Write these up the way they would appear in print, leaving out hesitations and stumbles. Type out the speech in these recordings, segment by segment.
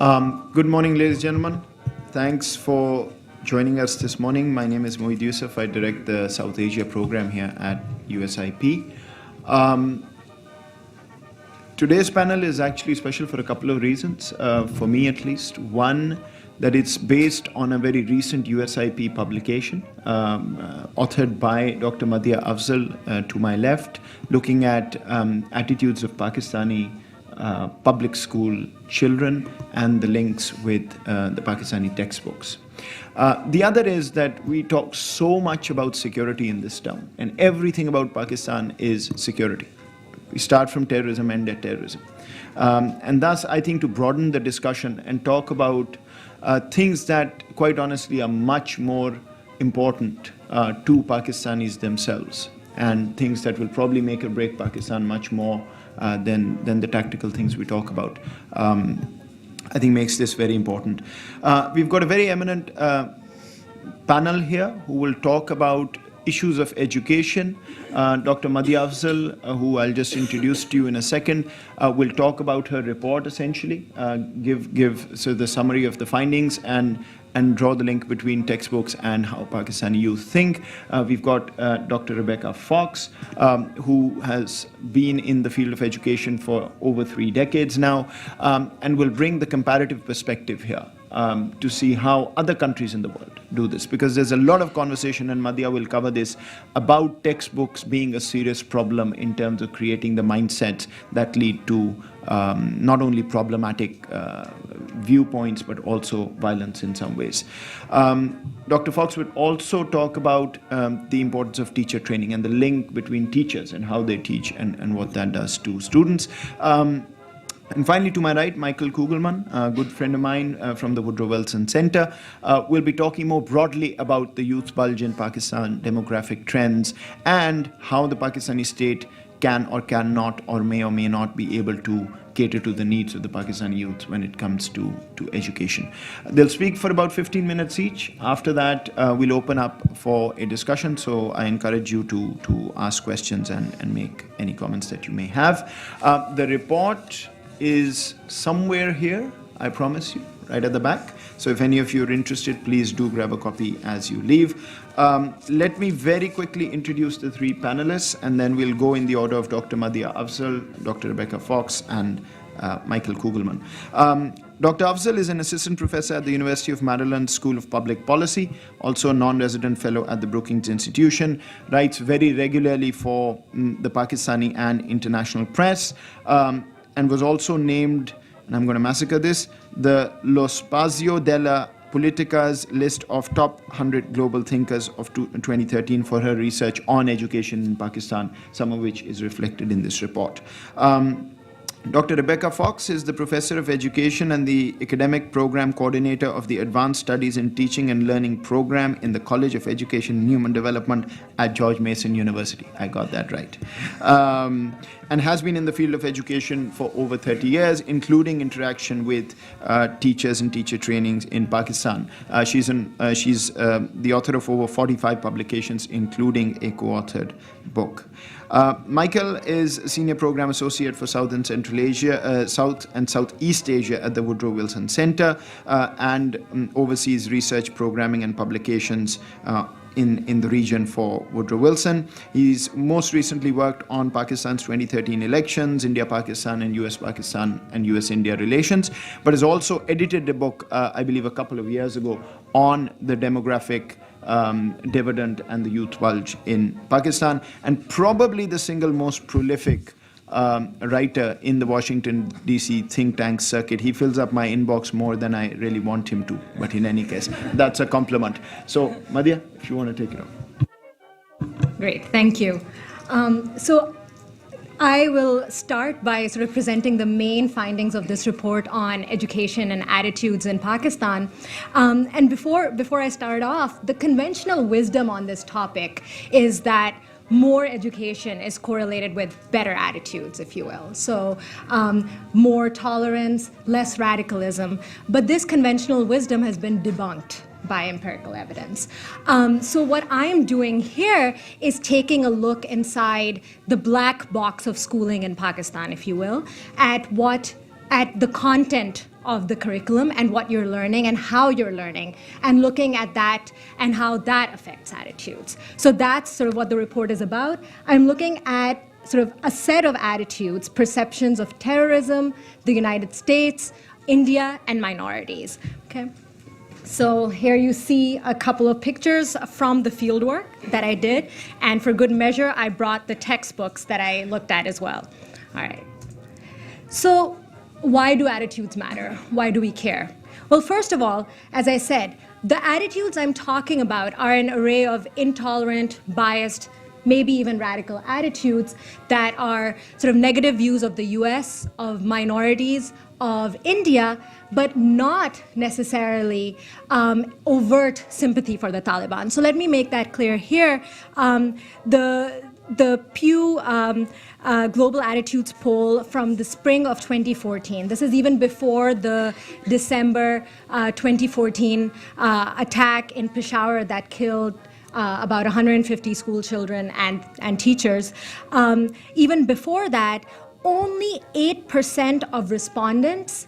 Good morning, ladies and gentlemen. Thanks for joining us this morning. My name is Moeed Yousaf. I direct the South Asia program here at USIP. Today's panel is actually special for a couple of reasons, for me at least. One, that it's based on a very recent USIP publication authored by Dr. Moeed Yousaf to my left, looking at attitudes of Pakistani public school children and the links with the Pakistani textbooks. The other is that we talk so much about security in this town, and everything about Pakistan is security. We start from terrorism, end at terrorism. And thus, I think to broaden the discussion and talk about things that, quite honestly, are much more important to Pakistanis themselves, and things that will probably make or break Pakistan much more than the tactical things we talk about, I think makes this very important. We've got a very eminent panel here who will talk about issues of education. Dr. Moeed Yousaf, who I'll just introduce to you in a second, will talk about her report essentially, give the summary of the findings and draw the link between textbooks and how Pakistani youth think. We've got Dr. Rebecca Fox, who has been in the field of education for over 3 decades now, and will bring the comparative perspective here to see how other countries in the world do this. Because there's a lot of conversation, and Madhya will cover this, about textbooks being a serious problem in terms of creating the mindsets that lead to not only problematic viewpoints, but also violence in some ways. Dr. Fox would also talk about the importance of teacher training and the link between teachers and how they teach and what that does to students. And finally, to my right, Michael Kugelman, a good friend of mine from the Woodrow Wilson Center, will be talking more broadly about the youth bulge in Pakistan, demographic trends, and how the Pakistani state can or cannot or may not be able to cater to the needs of the Pakistani youth when it comes to education. They'll speak for about 15 minutes each. After that, we'll open up for a discussion, so I encourage you to ask questions and make any comments that you may have. The report is somewhere here, I promise you, right at the back. So if any of you are interested, please do grab a copy as you leave. Let me very quickly introduce the 3 panelists, and then we'll go in the order of Dr. Moeed Yousaf, Dr. Rebecca Fox, and Michael Kugelman. Dr. Afzal is an assistant professor at the University of Maryland School of Public Policy, also a non-resident fellow at the Brookings Institution, writes very regularly for the Pakistani and international press, and was also named, and I'm going to massacre this, the Lo Spazio della Politica's list of top 100 global thinkers of 2013 for her research on education in Pakistan, some of which is reflected in this report. Dr. Rebecca Fox is the professor of education and the academic program coordinator of the Advanced Studies in Teaching and Learning program in the College of Education and Human Development at George Mason University. I got that right. And has been in the field of education for over 30 years, including interaction with teachers and teacher trainings in Pakistan. She's the author of over 45 publications, including a co-authored book. Michael is Senior Program Associate for South and Central Asia, South and Southeast Asia at the Woodrow Wilson Center, and oversees research, programming, and publications in the region for Woodrow Wilson. He's most recently worked on Pakistan's 2013 elections, India-Pakistan and US-Pakistan and US-India relations, but has also edited a book, I believe a couple of years ago, on the demographic dividend and the youth bulge in Pakistan, and probably the single most prolific writer in the Washington, D.C. think tank circuit. He fills up my inbox more than I really want him to, but in any case, that's a compliment. So, Madhya, if you want to take it on. Great, thank you. So I will start by sort of presenting the main findings of this report on education and attitudes in Pakistan. And before I start off, the conventional wisdom on this topic is that more education is correlated with better attitudes, if you will. So more tolerance, less radicalism. But this conventional wisdom has been debunked by empirical evidence. So what I'm doing here is taking a look inside the black box of schooling in Pakistan, if you will, at what at the content of the curriculum and what you're learning and how you're learning, and looking at that and how that affects attitudes. So that's sort of what the report is about. I'm looking at sort of a set of attitudes, perceptions of terrorism, the United States, India, and minorities. Okay. So here you see a couple of pictures from the fieldwork that I did, and for good measure, I brought the textbooks that I looked at as well. All right. So why do attitudes matter? Why do we care? Well, first of all, as I said, the attitudes I'm talking about are an array of intolerant, biased, maybe even radical attitudes that are sort of negative views of the US, of minorities, of India, but not necessarily overt sympathy for the Taliban. So let me make that clear here. The Pew Global Attitudes poll from the spring of 2014, this is even before the December 2014 attack in Peshawar that killed about 150 school children and teachers. Even before that, only 8% of respondents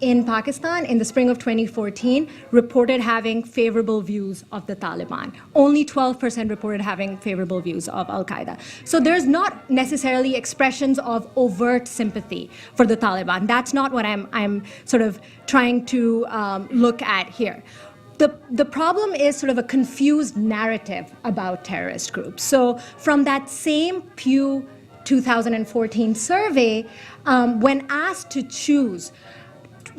in Pakistan in the spring of 2014 reported having favorable views of the Taliban. Only 12% reported having favorable views of Al-Qaeda. So there's not necessarily expressions of overt sympathy for the Taliban. That's not what I'm sort of trying to look at here. The problem is sort of a confused narrative about terrorist groups. So from that same Pew 2014 survey, when asked to choose,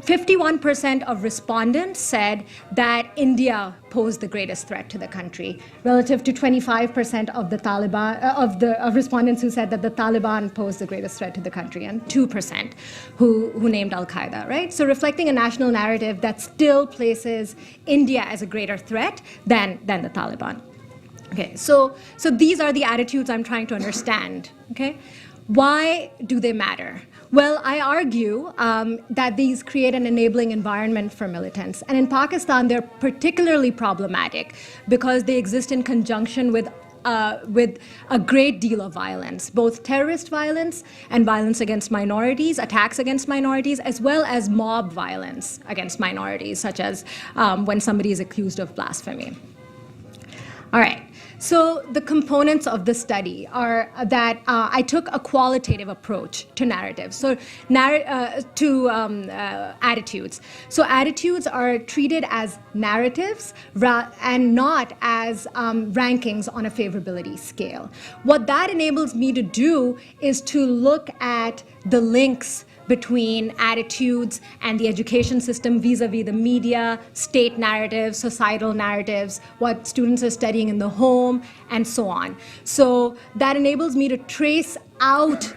51% of respondents said that India posed the greatest threat to the country, relative to 25% of the Taliban of respondents who said that the Taliban posed the greatest threat to the country, and 2% who named Al-Qaeda, right? So reflecting a national narrative that still places India as a greater threat than the Taliban. Okay, so these are the attitudes I'm trying to understand. Okay, why do they matter? Well, I argue that these create an enabling environment for militants. And in Pakistan, they're particularly problematic because they exist in conjunction with a great deal of violence, both terrorist violence and violence against minorities, attacks against minorities, as well as mob violence against minorities, such as when somebody is accused of blasphemy. All right. So the components of the study are that I took a qualitative approach to narratives, so attitudes. So attitudes are treated as narratives and not as rankings on a favorability scale. What that enables me to do is to look at the links between attitudes and the education system vis-a-vis the media, state narratives, societal narratives, what students are studying in the home, and so on. So that enables me to trace out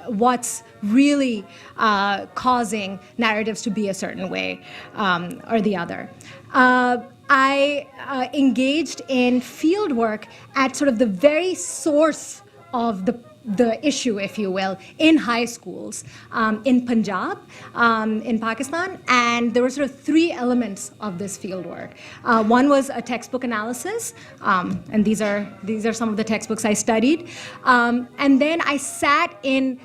what's really causing narratives to be a certain way or the other. I engaged in fieldwork at sort of the very source of the issue, if you will, in high schools in Punjab, in Pakistan, and there were sort of three elements of this fieldwork. One was a textbook analysis, and these are some of the textbooks I studied, and then I sat in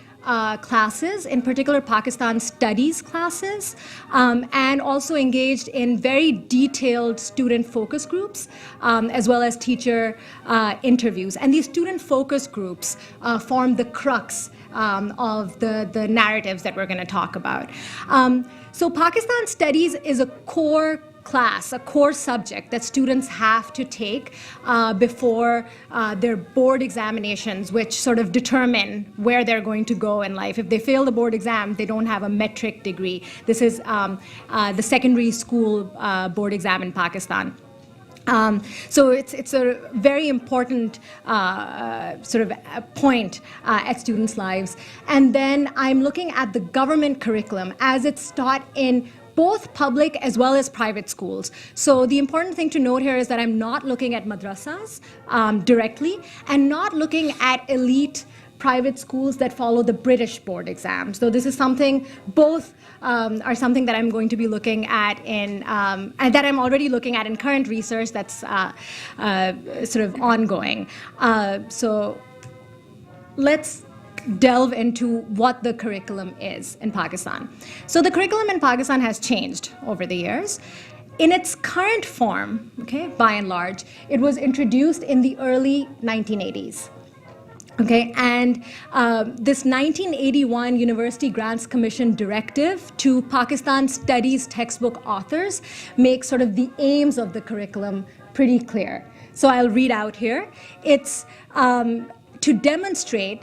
classes, in particular Pakistan studies classes, and also engaged in very detailed student focus groups, as well as teacher interviews. And these student focus groups form the crux of the narratives that we're going to talk about. So Pakistan studies is a core class, a core subject that students have to take before their board examinations, which sort of determine where they're going to go in life. If they fail the board exam, they don't have a metric degree. This is the secondary school board exam in Pakistan. So it's a very important sort of point at students' lives. And then I'm looking at the government curriculum as it's taught in both public as well as private schools. So the important thing to note here is that I'm not looking at madrasas directly and not looking at elite private schools that follow the British board exam. So this is something, both are something that I'm going to be looking at in, and that I'm already looking at in current research that's sort of ongoing. So let's delve into what the curriculum is in Pakistan. So the curriculum in Pakistan has changed over the years. In its current form, okay, by and large, it was introduced in the early 1980s. Okay, and this 1981 University Grants Commission directive to Pakistan Studies textbook authors makes sort of the aims of the curriculum pretty clear. So I'll read out here. It's to demonstrate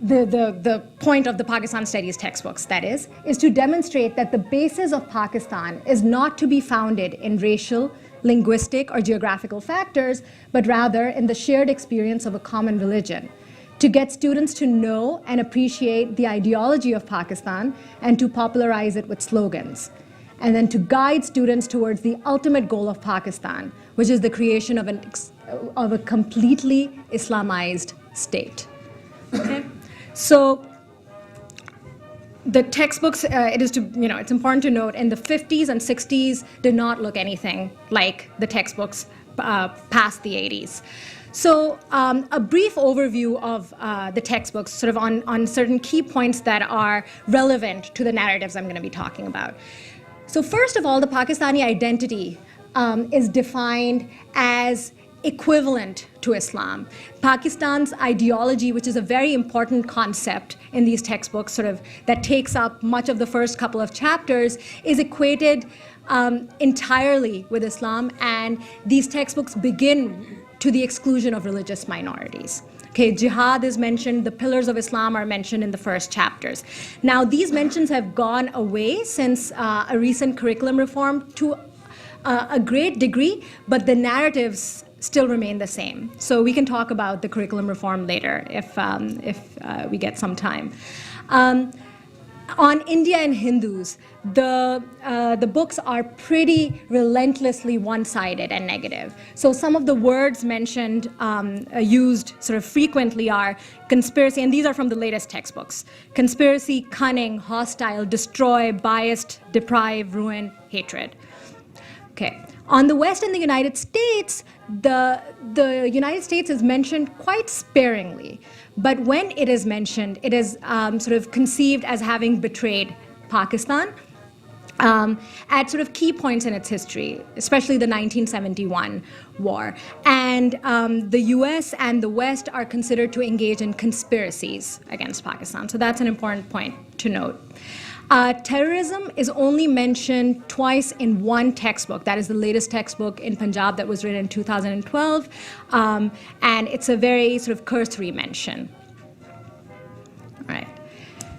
the point of the Pakistan Studies textbooks, that is to demonstrate that the basis of Pakistan is not to be founded in racial, linguistic, or geographical factors, but rather in the shared experience of a common religion, to get students to know and appreciate the ideology of Pakistan and to popularize it with slogans, and then to guide students towards the ultimate goal of Pakistan, which is the creation of a completely Islamized state. Okay? So the textbooks, it's important to note, in the 50s and 60s did not look anything like the textbooks past the 80s. So a brief overview of the textbooks, sort of on certain key points that are relevant to the narratives I'm going to be talking about. So first of all, the Pakistani identity is defined as equivalent to Islam. Pakistan's ideology, which is a very important concept in these textbooks, sort of that takes up much of the first couple of chapters, is equated entirely with Islam, and these textbooks begin to the exclusion of religious minorities. Okay, jihad is mentioned, the pillars of Islam are mentioned in the first chapters. Now, these mentions have gone away since a recent curriculum reform to a great degree, but the narratives still remain the same. So we can talk about the curriculum reform later if we get some time. On India and Hindus, the books are pretty relentlessly one-sided and negative. So some of the words mentioned, used sort of frequently are conspiracy, and these are from the latest textbooks. Conspiracy, cunning, hostile, destroy, biased, deprive, ruin, hatred. Okay. On the West and the United States, the United States is mentioned quite sparingly. But when it is mentioned, it is sort of conceived as having betrayed Pakistan at sort of key points in its history, especially the 1971 war. And the US and the West are considered to engage in conspiracies against Pakistan. So that's an important point to note. Terrorism is only mentioned twice in one textbook. That is the latest textbook in Punjab that was written in 2012. And it's a very sort of cursory mention. All right.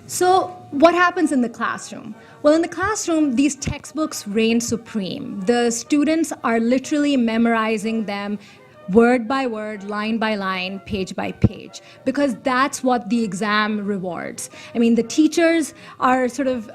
So what happens in the classroom? Well, in the classroom, these textbooks reign supreme. The students are literally memorizing them word by word, line by line, page by page, because that's what the exam rewards. I mean, the teachers are sort of,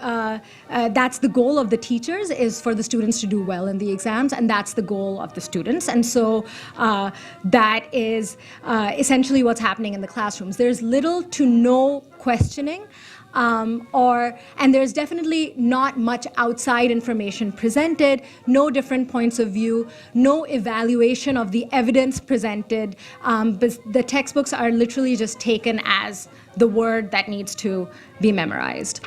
that's the goal of the teachers, is for the students to do well in the exams, and that's the goal of the students. And so that is essentially what's happening in the classrooms. There's little to no questioning. And there's definitely not much outside information presented, no different points of view, no evaluation of the evidence presented. But the textbooks are literally just taken as the word that needs to be memorized.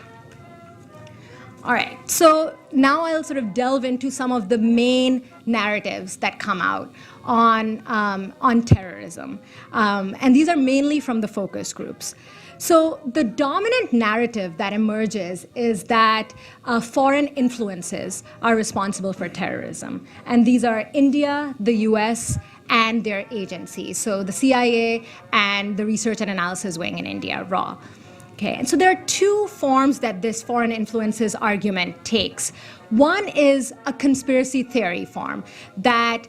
All right, so now I'll sort of delve into some of the main narratives that come out on terrorism. And these are mainly from the focus groups. So the dominant narrative that emerges is that foreign influences are responsible for terrorism. And these are India, the US, and their agencies. So the CIA and the Research and Analysis Wing in India, RAW. Okay, and so there are two forms that this foreign influences argument takes. One is a conspiracy theory form, that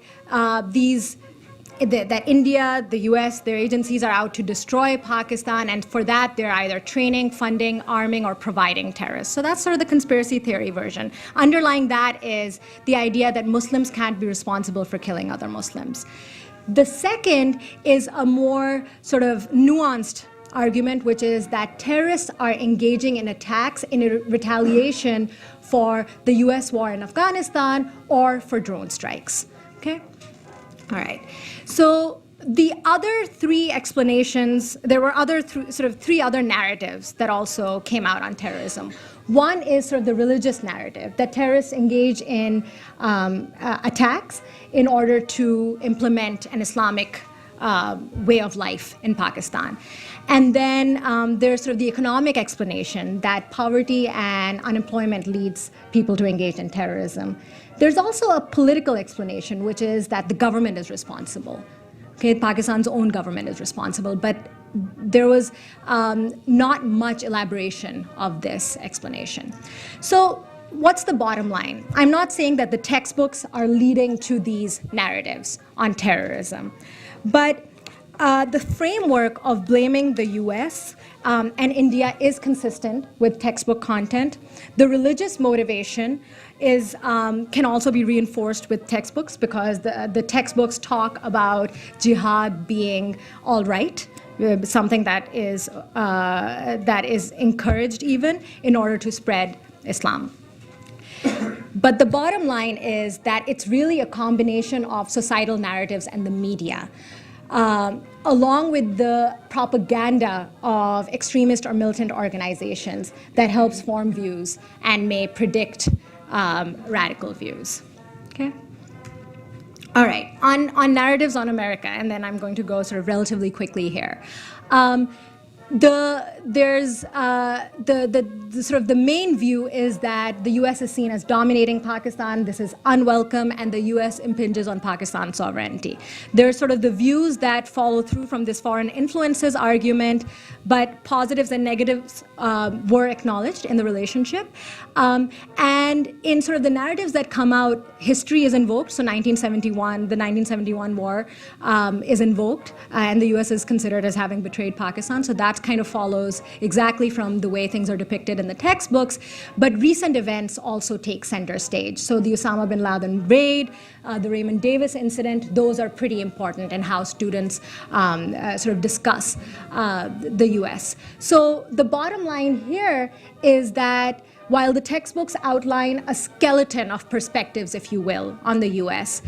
that India, the US, their agencies are out to destroy Pakistan, and for that they're either training, funding, arming, or providing terrorists. So that's sort of the conspiracy theory version. Underlying that is the idea that Muslims can't be responsible for killing other Muslims. The second is a more sort of nuanced argument, which is that terrorists are engaging in attacks in retaliation for the US war in Afghanistan or for drone strikes. Okay? All right. So The other three explanations, there were three other narratives that also came out on terrorism. One is sort of the religious narrative, that terrorists engage in attacks in order to implement an Islamic way of life in Pakistan. And then there's sort of the economic explanation that poverty and unemployment leads people to engage in terrorism. There's also a political explanation, which is that the government is responsible. Okay, Pakistan's own government is responsible, but there was not much elaboration of this explanation. So what's the bottom line? I'm not saying that the textbooks are leading to these narratives on terrorism, but the framework of blaming the US and India is consistent with textbook content. The religious motivation is, can also be reinforced with textbooks because the textbooks talk about jihad being all right, something that is encouraged even in order to spread Islam. But the bottom line is that it's really a combination of societal narratives and the media, along with the propaganda of extremist or militant organizations that helps form views and may predict radical views. Okay? All right, on narratives on America, and then I'm going to go sort of relatively quickly here. There's the main view is that the U.S. is seen as dominating Pakistan. This is unwelcome, and the U.S. impinges on Pakistan's sovereignty. There's sort of the views that follow through from this foreign influences argument, but positives and negatives were acknowledged in the relationship. And in sort of the narratives that come out, history is invoked. So 1971, the 1971 war is invoked, and the U.S. is considered as having betrayed Pakistan. So that kind of follows exactly from the way things are depicted in the textbooks, but recent events also take center stage. So the Osama bin Laden raid, the Raymond Davis incident, those are pretty important in how students sort of discuss the US. So the bottom line here is that while the textbooks outline a skeleton of perspectives, if you will, on the US,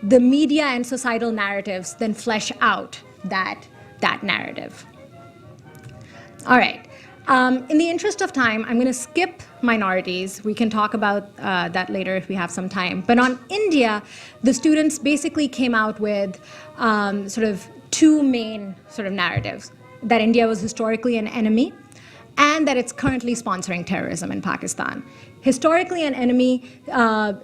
the media and societal narratives then flesh out that narrative. All right. In the interest of time, I'm going to skip minorities. We can talk about that later if we have some time. But on India, the students basically came out with sort of two main sort of narratives: that India was historically an enemy, and that it's currently sponsoring terrorism in Pakistan. Historically an enemy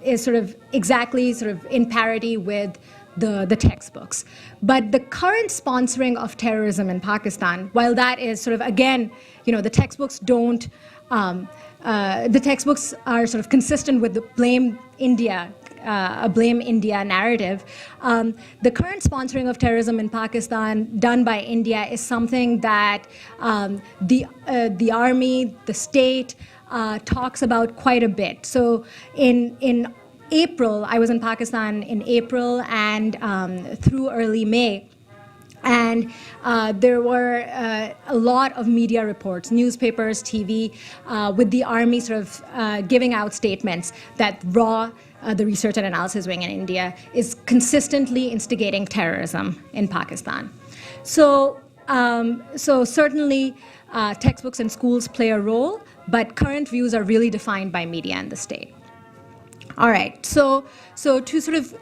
is sort of exactly sort of in parity with the textbooks. But the current sponsoring of terrorism in Pakistan, while that is sort of, again, you know, the textbooks don't, the textbooks are sort of consistent with the blame India narrative. The current sponsoring of terrorism in Pakistan done by India is something that the army, the state, talks about quite a bit. So in April, I was in Pakistan in April and through early May, and there were a lot of media reports, newspapers, TV, with the army sort of giving out statements that RAW, the Research and Analysis Wing in India, is consistently instigating terrorism in Pakistan. So certainly textbooks and schools play a role, but current views are really defined by media and the state. All right, so to sort of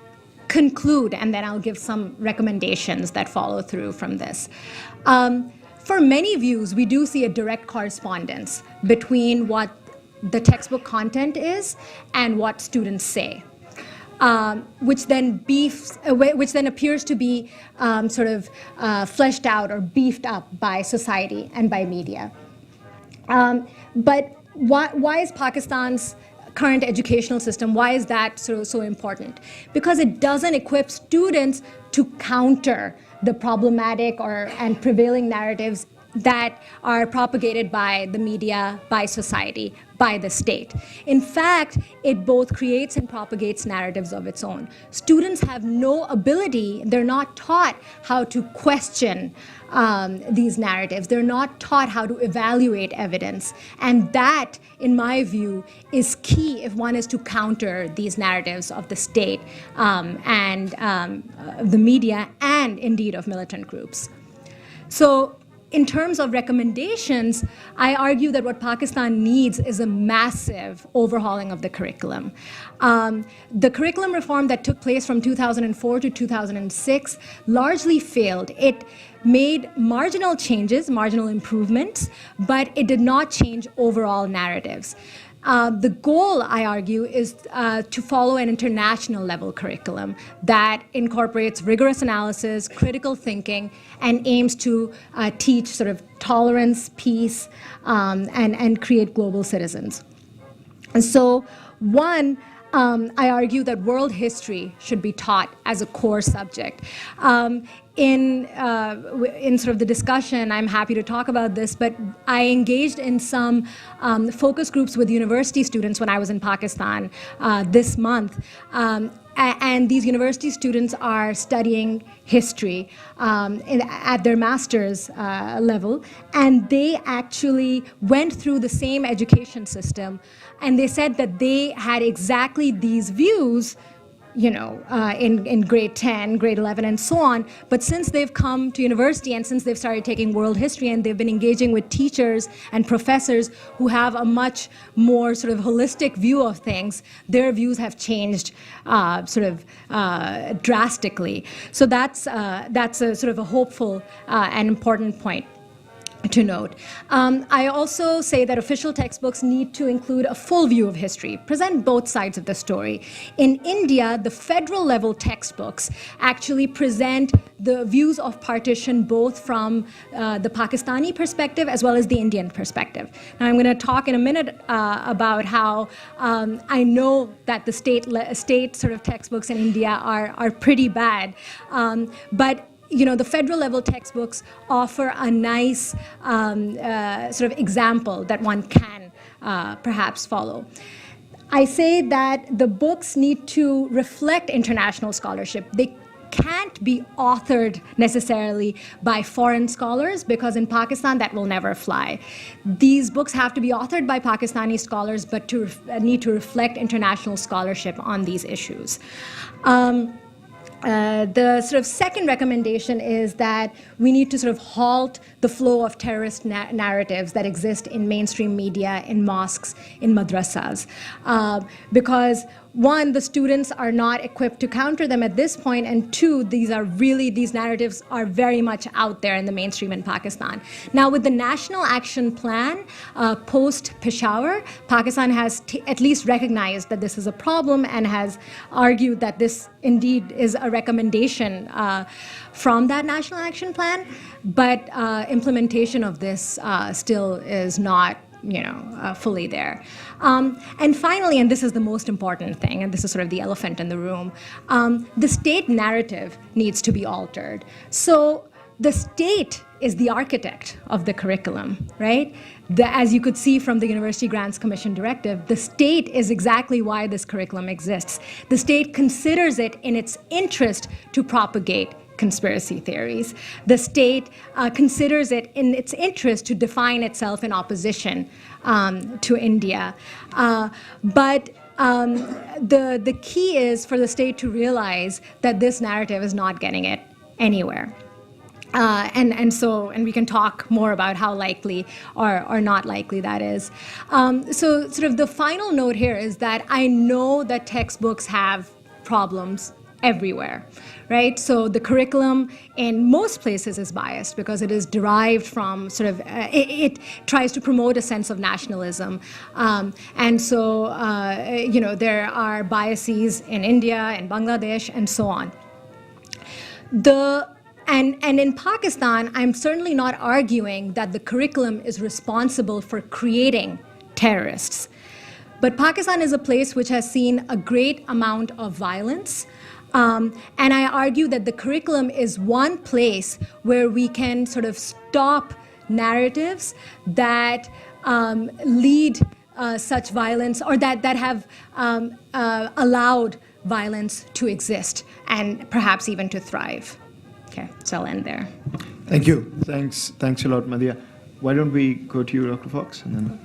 conclude, and then I'll give some recommendations that follow through from this. For many views, we do see a direct correspondence between what the textbook content is and what students say, which then appears to be sort of fleshed out or beefed up by society and by media. But why is Pakistan's current educational system, why is that so important? Because it doesn't equip students to counter the problematic and prevailing narratives that are propagated by the media, by society, by the state. In fact, it both creates and propagates narratives of its own. Students have no ability, they're not taught how to question these narratives. They're not taught how to evaluate evidence. And that, in my view, is key if one is to counter these narratives of the state and the media and indeed of militant groups. So in terms of recommendations, I argue that what Pakistan needs is a massive overhauling of the curriculum. The curriculum reform that took place from 2004 to 2006 largely failed. It made marginal changes, marginal improvements, but it did not change overall narratives. The goal, I argue, is to follow an international level curriculum that incorporates rigorous analysis, critical thinking, and aims to teach sort of tolerance, peace, and create global citizens. And so, one, I argue that world history should be taught as a core subject. In sort of the discussion, I'm happy to talk about this, but I engaged in some focus groups with university students when I was in Pakistan this month. And these university students are studying history at their master's level, and they actually went through the same education system, and they said that they had exactly these views, you know, in grade 10, grade 11, and so on. But since they've come to university and since they've started taking world history and they've been engaging with teachers and professors who have a much more sort of holistic view of things, their views have changed drastically. So that's a sort of a hopeful and important point to note. I also say that official textbooks need to include a full view of history, present both sides of the story. In India, the federal level textbooks actually present the views of partition both from the Pakistani perspective as well as the Indian perspective. Now I'm going to talk in a minute about how I know that the state sort of textbooks in India are pretty bad, but you know, the federal level textbooks offer a nice sort of example that one can perhaps follow. I say that the books need to reflect international scholarship. They can't be authored necessarily by foreign scholars, because in Pakistan that will never fly. These books have to be authored by Pakistani scholars, but need to reflect international scholarship on these issues. The sort of second recommendation is that we need to sort of halt the flow of terrorist narratives that exist in mainstream media, in mosques, in madrasas. Because one, the students are not equipped to counter them at this point, and two, these narratives are very much out there in the mainstream in Pakistan. Now, with the National Action Plan post-Peshawar, Pakistan has at least recognized that this is a problem and has argued that this indeed is a recommendation from that National Action Plan, but implementation of this still is not fully there. And finally, and this is the most important thing, and this is sort of the elephant in the room, the state narrative needs to be altered. So the state is the architect of the curriculum, right? As you could see from the University Grants Commission directive, the state is exactly why this curriculum exists. The state considers it in its interest to propagate conspiracy theories. The state considers it in its interest to define itself in opposition to India. But the key is for the state to realize that this narrative is not getting it anywhere. And we can talk more about how likely or not likely that is. So sort of the final note here is that I know that textbooks have problems everywhere, right? So the curriculum in most places is biased because it is derived from sort of, it tries to promote a sense of nationalism. And so, there are biases in India and Bangladesh and so on. And in Pakistan, I'm certainly not arguing that the curriculum is responsible for creating terrorists. But Pakistan is a place which has seen a great amount of violence. And I argue that the curriculum is one place where we can sort of stop narratives that lead such violence, or that have allowed violence to exist and perhaps even to thrive. Okay, so I'll end there. Thank you. Thanks a lot, Madhya. Why don't we go to you, Dr. Fox, and then.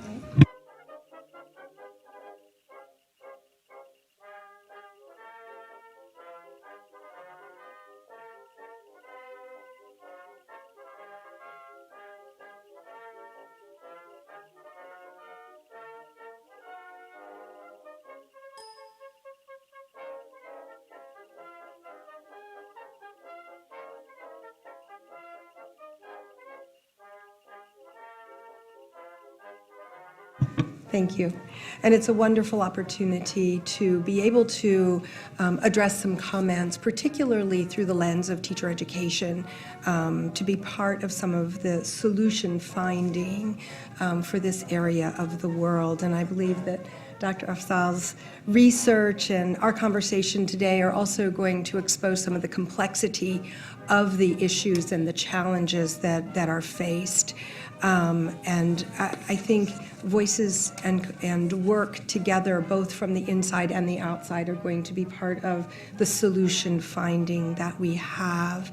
Thank you. And it's a wonderful opportunity to be able to address some comments, particularly through the lens of teacher education, to be part of some of the solution finding for this area of the world. And I believe that Dr. Afzal's research and our conversation today are also going to expose some of the complexity of the issues and the challenges that are faced. And I think voices and work together, both from the inside and the outside, are going to be part of the solution finding that we have.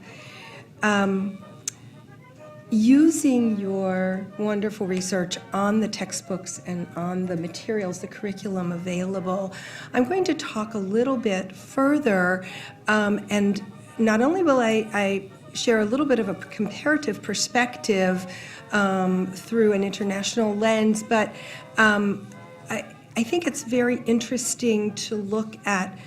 Using your wonderful research on the textbooks and on the materials, the curriculum available, I'm going to talk a little bit further, and not only will I share a little bit of a comparative perspective through an international lens, but I think it's very interesting to look at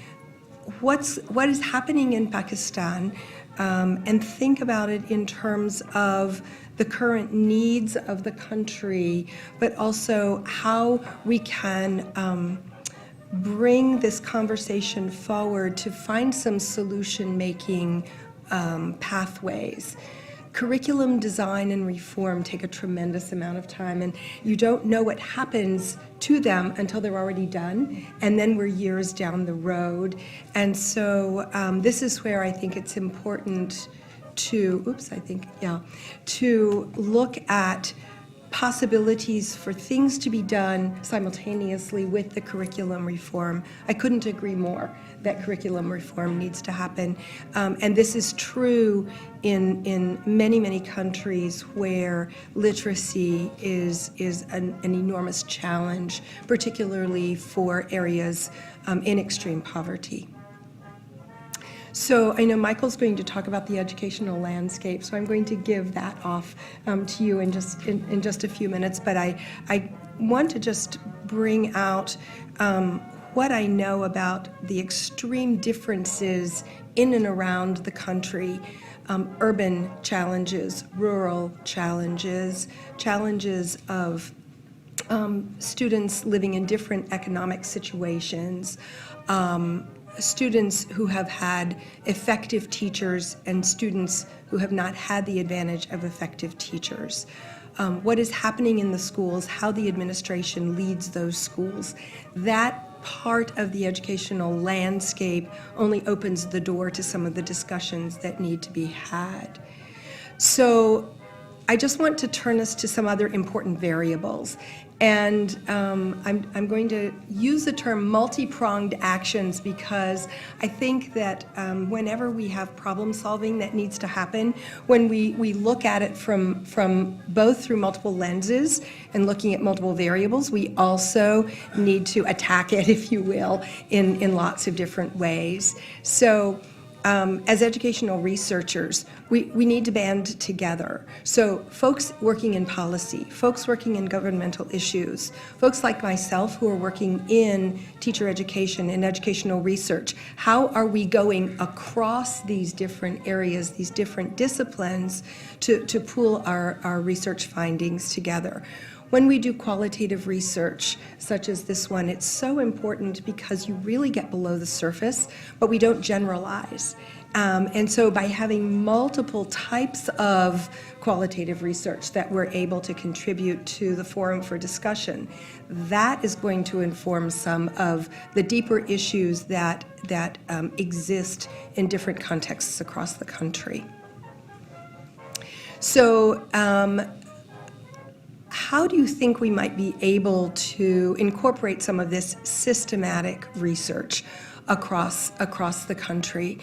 what is happening in Pakistan and think about it in terms of the current needs of the country, but also how we can bring this conversation forward to find some solution-making pathways. Curriculum design and reform take a tremendous amount of time, and you don't know what happens to them until they're already done, and then we're years down the road. And so this is where I think it's important to, to look at possibilities for things to be done simultaneously with the curriculum reform. I couldn't agree more that curriculum reform needs to happen. And this is true in many, many countries where literacy is an enormous challenge, particularly for areas in extreme poverty. So I know Michael's going to talk about the educational landscape, so I'm going to give that off to you in just a few minutes. But I want to just bring out what I know about the extreme differences in and around the country, urban challenges, rural challenges, challenges of students living in different economic situations, students who have had effective teachers and students who have not had the advantage of effective teachers. What is happening in the schools, how the administration leads those schools. That part of the educational landscape only opens the door to some of the discussions that need to be had. So I just want to turn us to some other important variables. And I'm going to use the term multi-pronged actions because I think that whenever we have problem solving that needs to happen, when we look at it from both through multiple lenses and looking at multiple variables, we also need to attack it, if you will, in lots of different ways. So as educational researchers, we need to band together. So folks working in policy, folks working in governmental issues, folks like myself who are working in teacher education and educational research, how are we going across these different areas, these different disciplines to pool our research findings together? When we do qualitative research, such as this one, it's so important because you really get below the surface, but we don't generalize. And so by having multiple types of qualitative research that we're able to contribute to the forum for discussion, that is going to inform some of the deeper issues that exist in different contexts across the country. So how do you think we might be able to incorporate some of this systematic research across the country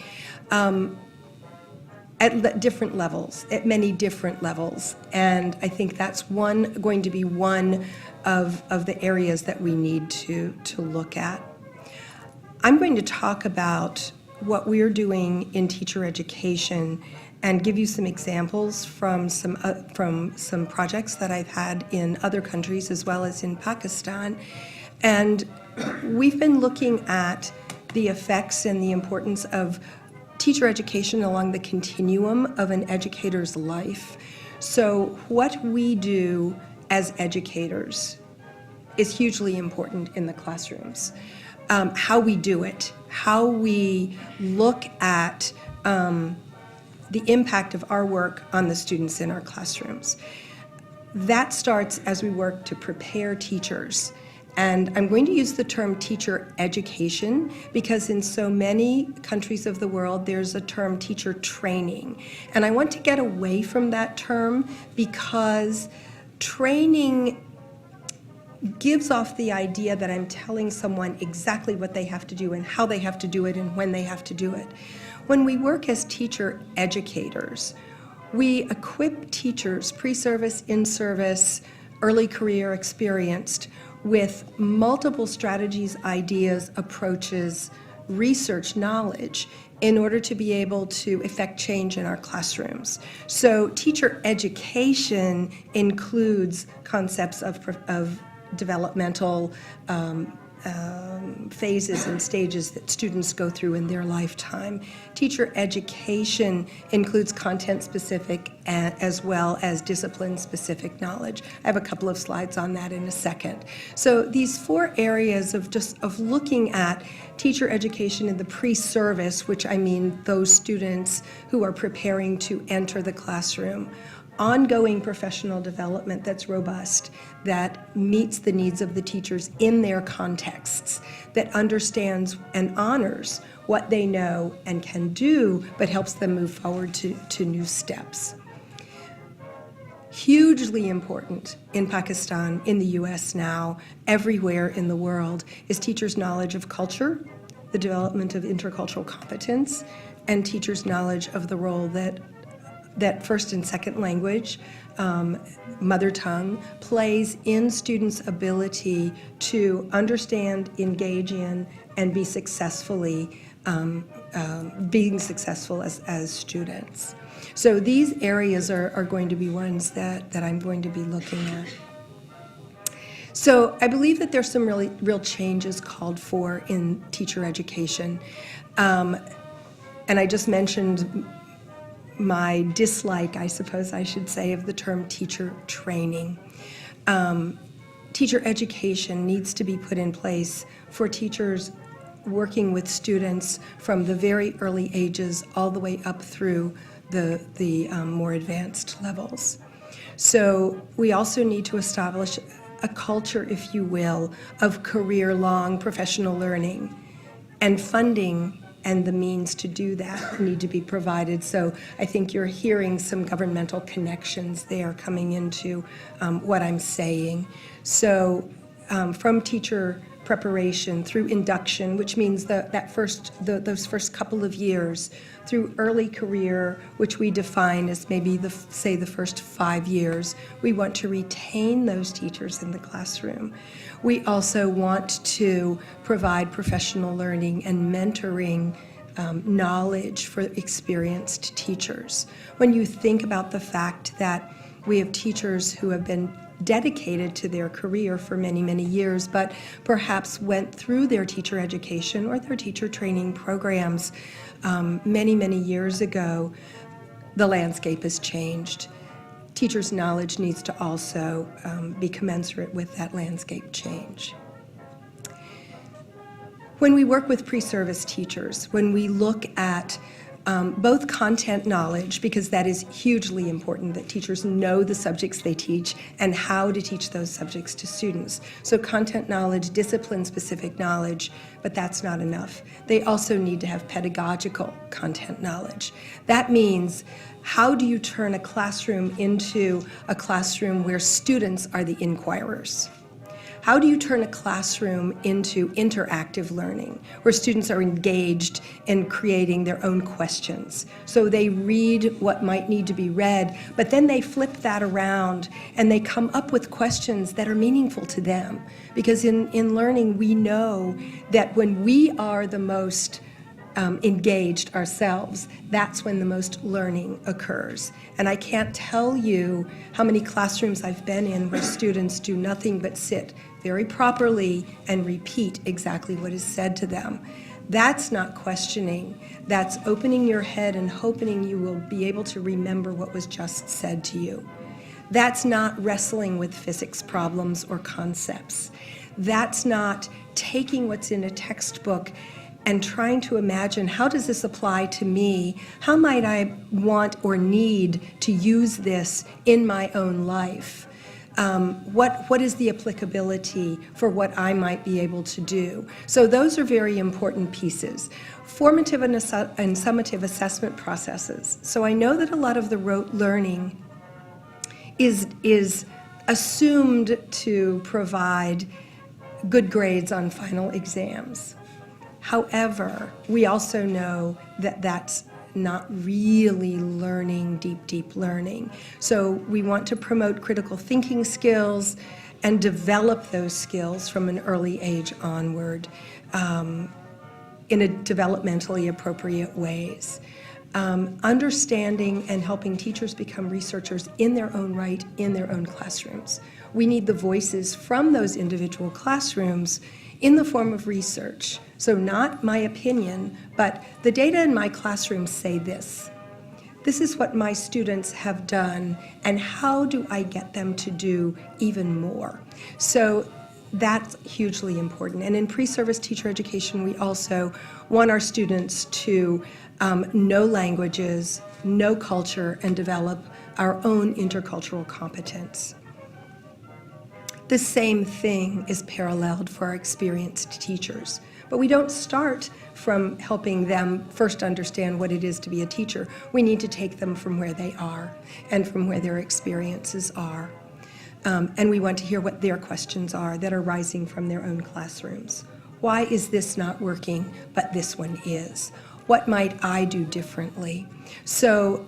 at different levels, at many different levels? And I think that's going to be one of the areas that we need to look at. I'm going to talk about what we're doing in teacher education and give you some examples from some projects that I've had in other countries as well as in Pakistan. And we've been looking at the effects and the importance of teacher education along the continuum of an educator's life. So what we do as educators is hugely important in the classrooms. How we do it, how we look at the impact of our work on the students in our classrooms. That starts as we work to prepare teachers. And I'm going to use the term teacher education because in so many countries of the world, there's a term teacher training. And I want to get away from that term because training gives off the idea that I'm telling someone exactly what they have to do and how they have to do it and when they have to do it. When we work as teacher educators, we equip teachers, pre-service, in-service, early career experienced, with multiple strategies, ideas, approaches, research knowledge in order to be able to effect change in our classrooms. So teacher education includes concepts of developmental phases and stages that students go through in their lifetime. Teacher education includes content-specific as well as discipline-specific knowledge. I have a couple of slides on that in a second. So these 4 areas of looking at teacher education in the pre-service, which I mean those students who are preparing to enter the classroom, ongoing professional development that's robust, that meets the needs of the teachers in their contexts, that understands and honors what they know and can do, but helps them move forward to new steps. Hugely important in Pakistan, in the US now, everywhere in the world, is teachers' knowledge of culture, the development of intercultural competence, and teachers' knowledge of the role that first and second language, mother tongue, plays in students' ability to understand, engage in, and be being successful as students. So these areas are going to be ones that I'm going to be looking at. So I believe that there's some real changes called for in teacher education. And I just mentioned my dislike, I suppose I should say, of the term teacher training. Teacher education needs to be put in place for teachers working with students from the very early ages all the way up through the more advanced levels. So we also need to establish a culture, if you will, of career-long professional learning, and funding and the means to do that need to be provided. So I think you're hearing some governmental connections there coming into what I'm saying. So from teacher preparation through induction, which means those first couple of years, through early career, which we define as maybe the first 5 years, we want to retain those teachers in the classroom. We also want to provide professional learning and mentoring knowledge for experienced teachers. When you think about the fact that we have teachers who have been dedicated to their career for many, many years, but perhaps went through their teacher education or their teacher training programs many, many years ago, the landscape has changed. Teachers' knowledge needs to also be commensurate with that landscape change. When we work with pre-service teachers, when we look at both content knowledge, because that is hugely important, that teachers know the subjects they teach and how to teach those subjects to students. So content knowledge, discipline-specific knowledge, but that's not enough. They also need to have pedagogical content knowledge. That means, how do you turn a classroom into a classroom where students are the inquirers? How do you turn a classroom into interactive learning, where students are engaged in creating their own questions? So they read what might need to be read, but then they flip that around and they come up with questions that are meaningful to them. Because in learning, we know that when we are the most engaged ourselves, that's when the most learning occurs. And I can't tell you how many classrooms I've been in where students do nothing but sit very properly and repeat exactly what is said to them. That's not questioning. That's opening your head and hoping you will be able to remember what was just said to you. That's not wrestling with physics problems or concepts. That's not taking what's in a textbook and trying to imagine, how does this apply to me? How might I want or need to use this in my own life? What is the applicability for what I might be able to do? So those are very important pieces. Formative and summative assessment processes. So I know that a lot of the rote learning is assumed to provide good grades on final exams. However, we also know that that's not really learning, deep learning. So we want to promote critical thinking skills and develop those skills from an early age onward in a developmentally appropriate ways. Understanding and helping teachers become researchers in their own right, in their own classrooms. We need the voices from those individual classrooms in the form of research. So not my opinion, but the data in my classroom say this. This is what my students have done, and how do I get them to do even more? So that's hugely important. And in pre-service teacher education, we also want our students to know languages, know culture, and develop our own intercultural competence. The same thing is paralleled for our experienced teachers. But we don't start from helping them first understand what it is to be a teacher. We need to take them from where they are and from where their experiences are. And we want to hear what their questions are that are rising from their own classrooms. Why is this not working, but this one is? What might I do differently? So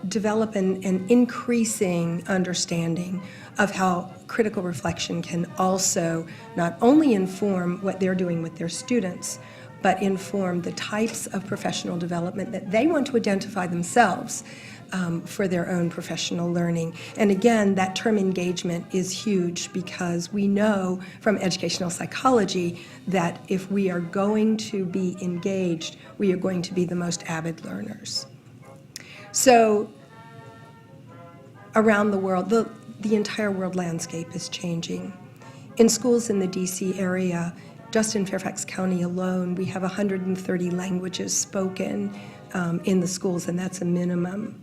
develop an increasing understanding of how critical reflection can also not only inform what they're doing with their students, but inform the types of professional development that they want to identify themselves for their own professional learning. And again, that term engagement is huge, because we know from educational psychology that if we are going to be engaged, we are going to be the most avid learners. So around the world, the entire world landscape is changing. In schools in the DC area, just in Fairfax County alone, we have 130 languages spoken in the schools, and that's a minimum,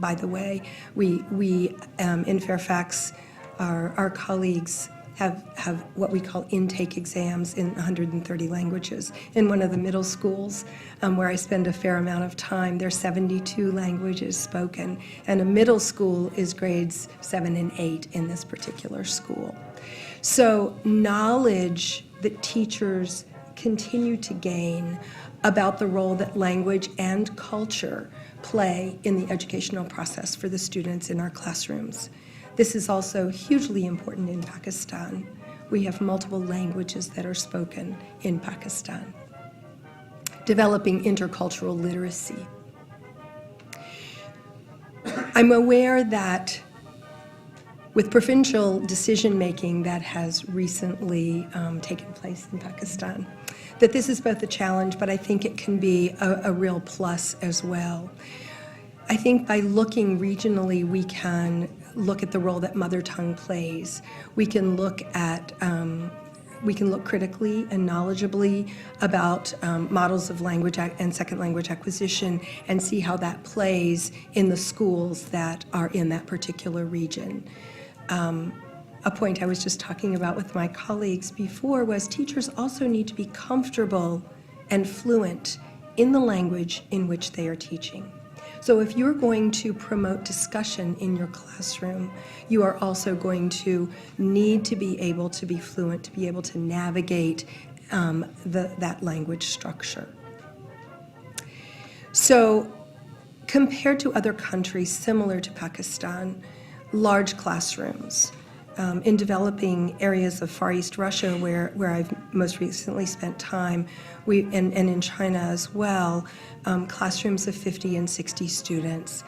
by the way. We in Fairfax, our colleagues have what we call intake exams in 130 languages. In one of the middle schools, where I spend a fair amount of time, there's 72 languages spoken, and a middle school is grades 7 and 8 in this particular school. So knowledge that teachers continue to gain about the role that language and culture play in the educational process for the students in our classrooms. This is also hugely important in Pakistan. We have multiple languages that are spoken in Pakistan. Developing intercultural literacy. I'm aware that with provincial decision-making that has recently taken place in Pakistan, that this is both a challenge, but I think it can be a real plus as well. I think by looking regionally, we can look at the role that mother tongue plays. We can look at we can look critically and knowledgeably about models of language and second language acquisition and see how that plays in the schools that are in that particular region. A point I was just talking about with my colleagues before was teachers also need to be comfortable and fluent in the language in which they are teaching. So if you're going to promote discussion in your classroom, you are also going to need to be able to be fluent, to be able to navigate that language structure. So compared to other countries similar to Pakistan, large classrooms, in developing areas of Far East Russia where I've most recently spent time, and in China as well, classrooms of 50 and 60 students.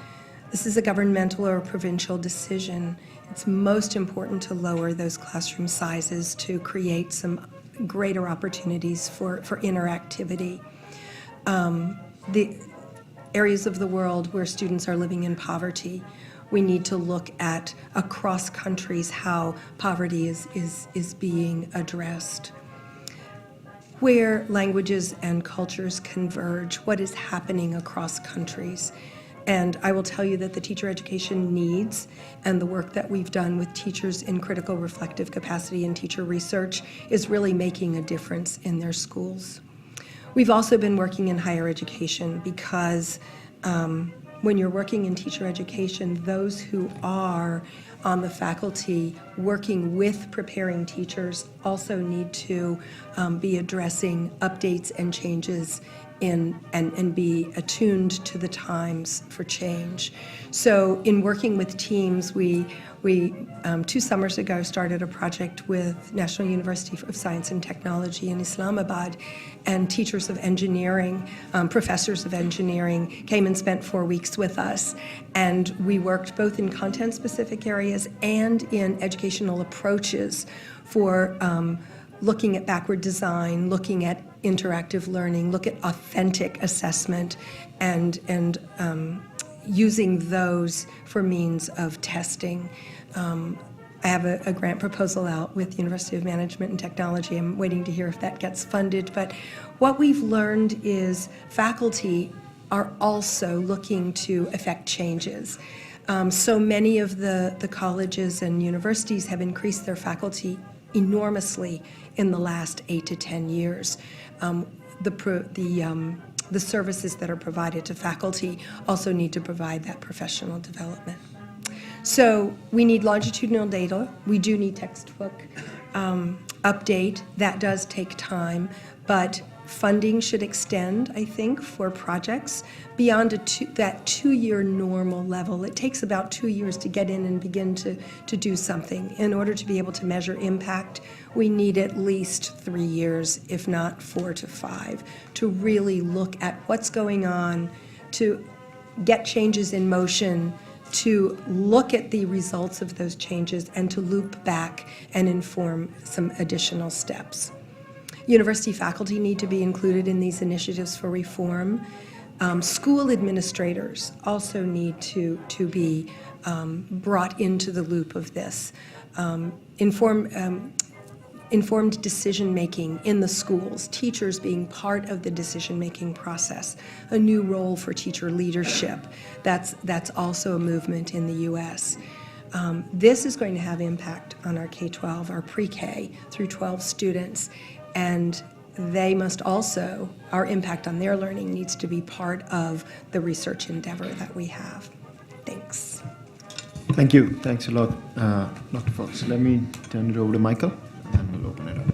This is a governmental or provincial decision. It's most important to lower those classroom sizes to create some greater opportunities for interactivity. The areas of the world where students are living in poverty, we need to look at across countries how poverty is being addressed. Where languages and cultures converge, what is happening across countries. And I will tell you that the teacher education needs and the work that we've done with teachers in critical reflective capacity and teacher research is really making a difference in their schools. We've also been working in higher education because when you're working in teacher education, those who are on the faculty working with preparing teachers also need to be addressing updates and changes and be attuned to the times for change. So in working with teams, we 2 summers ago started a project with National University of Science and Technology in Islamabad, and teachers of engineering, professors of engineering came and spent 4 weeks with us, and we worked both in content-specific areas and in educational approaches for looking at backward design, looking at interactive learning, look at authentic assessment, and using those for means of testing. I have a grant proposal out with the University of Management and Technology. I'm waiting to hear if that gets funded. But what we've learned is faculty are also looking to effect changes. So many of the colleges and universities have increased their faculty enormously in the last 8 to 10 years. The services that are provided to faculty also need to provide that professional development. So we need longitudinal data. We do need textbook update. That does take time, but funding should extend, I think, for projects beyond that 2-year normal level. It takes about 2 years to get in and begin to do something. In order to be able to measure impact, we need at least 3 years, if not 4 to 5, to really look at what's going on, to get changes in motion, to look at the results of those changes, and to loop back and inform some additional steps. University faculty need to be included in these initiatives for reform. School administrators also need to be brought into the loop of this. Informed decision-making in the schools, teachers being part of the decision-making process, a new role for teacher leadership. That's also a movement in the U.S. This is going to have impact on our K-12, our pre-K through 12 students, and they must also, our impact on their learning needs to be part of the research endeavor that we have. Thanks. Thank you. Thanks a lot, Dr. Fox. Let me turn it over to Michael, and then we'll open it up.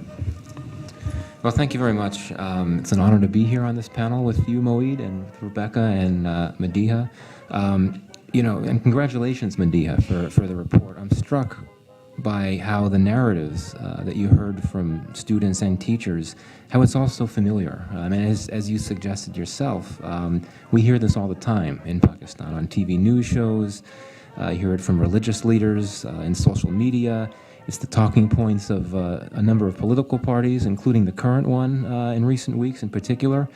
Well, thank you very much. It's an honor to be here on this panel with you, Moeed, and with Rebecca and Madiha. And congratulations, Madiha, for the report. I'm struck by how the narratives that you heard from students and teachers, how it's all so familiar. As you suggested yourself, we hear this all the time in Pakistan on TV news shows. You hear it from religious leaders in social media. It's the talking points of a number of political parties, including the current one in recent weeks in particular.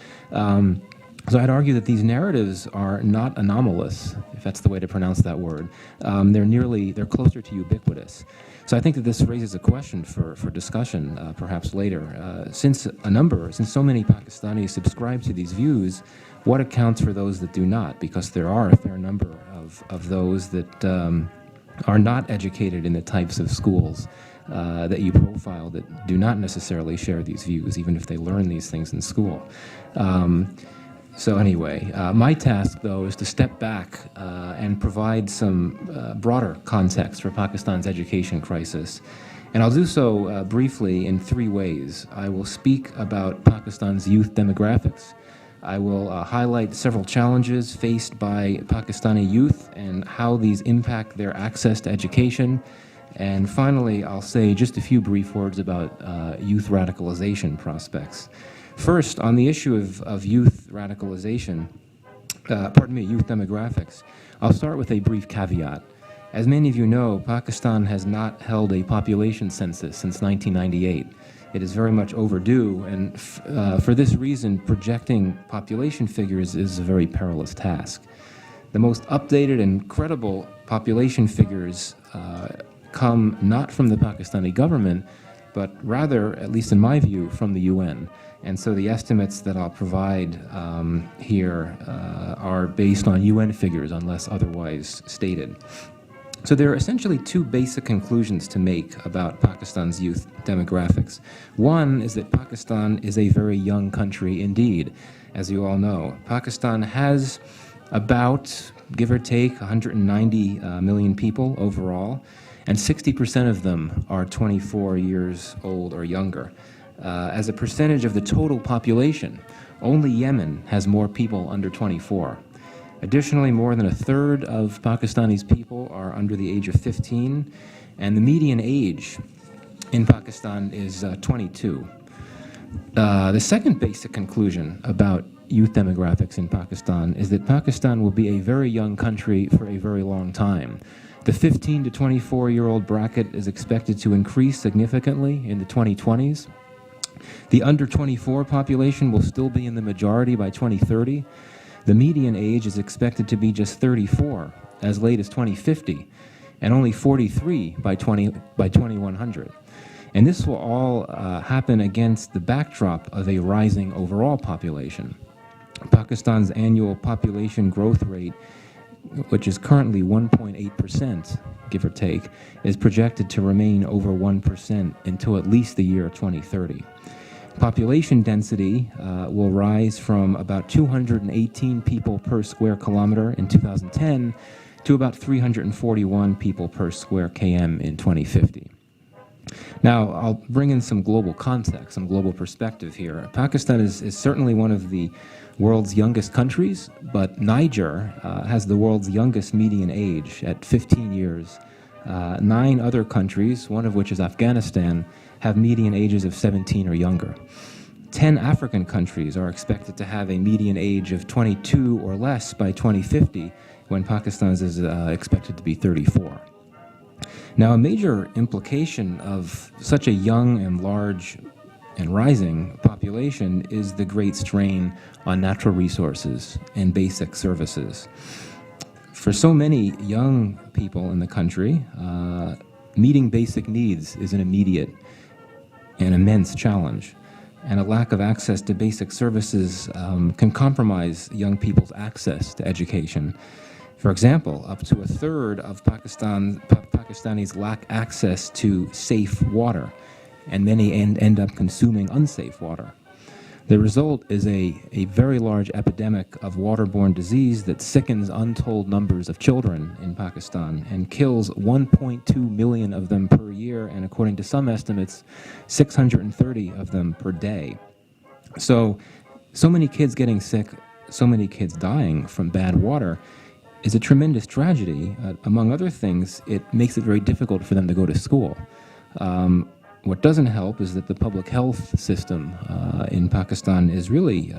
So I'd argue that these narratives are not anomalous, if that's the way to pronounce that word. They're closer to ubiquitous. So I think that this raises a question for discussion, perhaps later. Since so many Pakistanis subscribe to these views, what accounts for those that do not? Because there are a fair number of those that are not educated in the types of schools that you profile that do not necessarily share these views, even if they learn these things in school. So anyway, my task, though, is to step back and provide some broader context for Pakistan's education crisis. And I'll do so briefly in three ways. I will speak about Pakistan's youth demographics. I will highlight several challenges faced by Pakistani youth and how these impact their access to education. And finally, I'll say just a few brief words about youth radicalization prospects. First, on the issue of youth radicalization, youth demographics, I'll start with a brief caveat. As many of you know, Pakistan has not held a population census since 1998. It is very much overdue, and for this reason, projecting population figures is a very perilous task. The most updated and credible population figures come not from the Pakistani government, but rather, at least in my view, from the UN. And so the estimates that I'll provide here are based on UN figures, unless otherwise stated. So there are essentially two basic conclusions to make about Pakistan's youth demographics. One is that Pakistan is a very young country indeed, as you all know. Pakistan has about, give or take, 190 million people overall, and 60% of them are 24 years old or younger. As a percentage of the total population, only Yemen has more people under 24. Additionally, more than a third of Pakistanis people are under the age of 15, and the median age in Pakistan is 22. The second basic conclusion about youth demographics in Pakistan is that Pakistan will be a very young country for a very long time. The 15 to 24-year-old bracket is expected to increase significantly in the 2020s. The under 24 population will still be in the majority by 2030. The median age is expected to be just 34 as late as 2050, and only 43 by 2100. And this will all happen against the backdrop of a rising overall population. Pakistan's annual population growth rate, which is currently 1.8%, give or take, is projected to remain over 1% until at least the year 2030. Population density will rise from about 218 people per square kilometer in 2010 to about 341 people per square km in 2050. Now, I'll bring in some global context, some global perspective here. Pakistan is certainly one of the world's youngest countries, but Niger has the world's youngest median age at 15 years. 9 other countries, one of which is Afghanistan, have median ages of 17 or younger. 10 African countries are expected to have a median age of 22 or less by 2050, when Pakistan's is expected to be 34. Now, a major implication of such a young and large and rising population is the great strain on natural resources and basic services. For so many young people in the country, meeting basic needs is an immediate and immense challenge. And a lack of access to basic services can compromise young people's access to education. For example, up to a third of Pakistanis lack access to safe water, and many end up consuming unsafe water. The result is a very large epidemic of waterborne disease that sickens untold numbers of children in Pakistan and kills 1.2 million of them per year, and according to some estimates, 630 of them per day. So many kids getting sick, so many kids dying from bad water is a tremendous tragedy. Among other things, it makes it very difficult for them to go to school. What doesn't help is that the public health system in Pakistan is really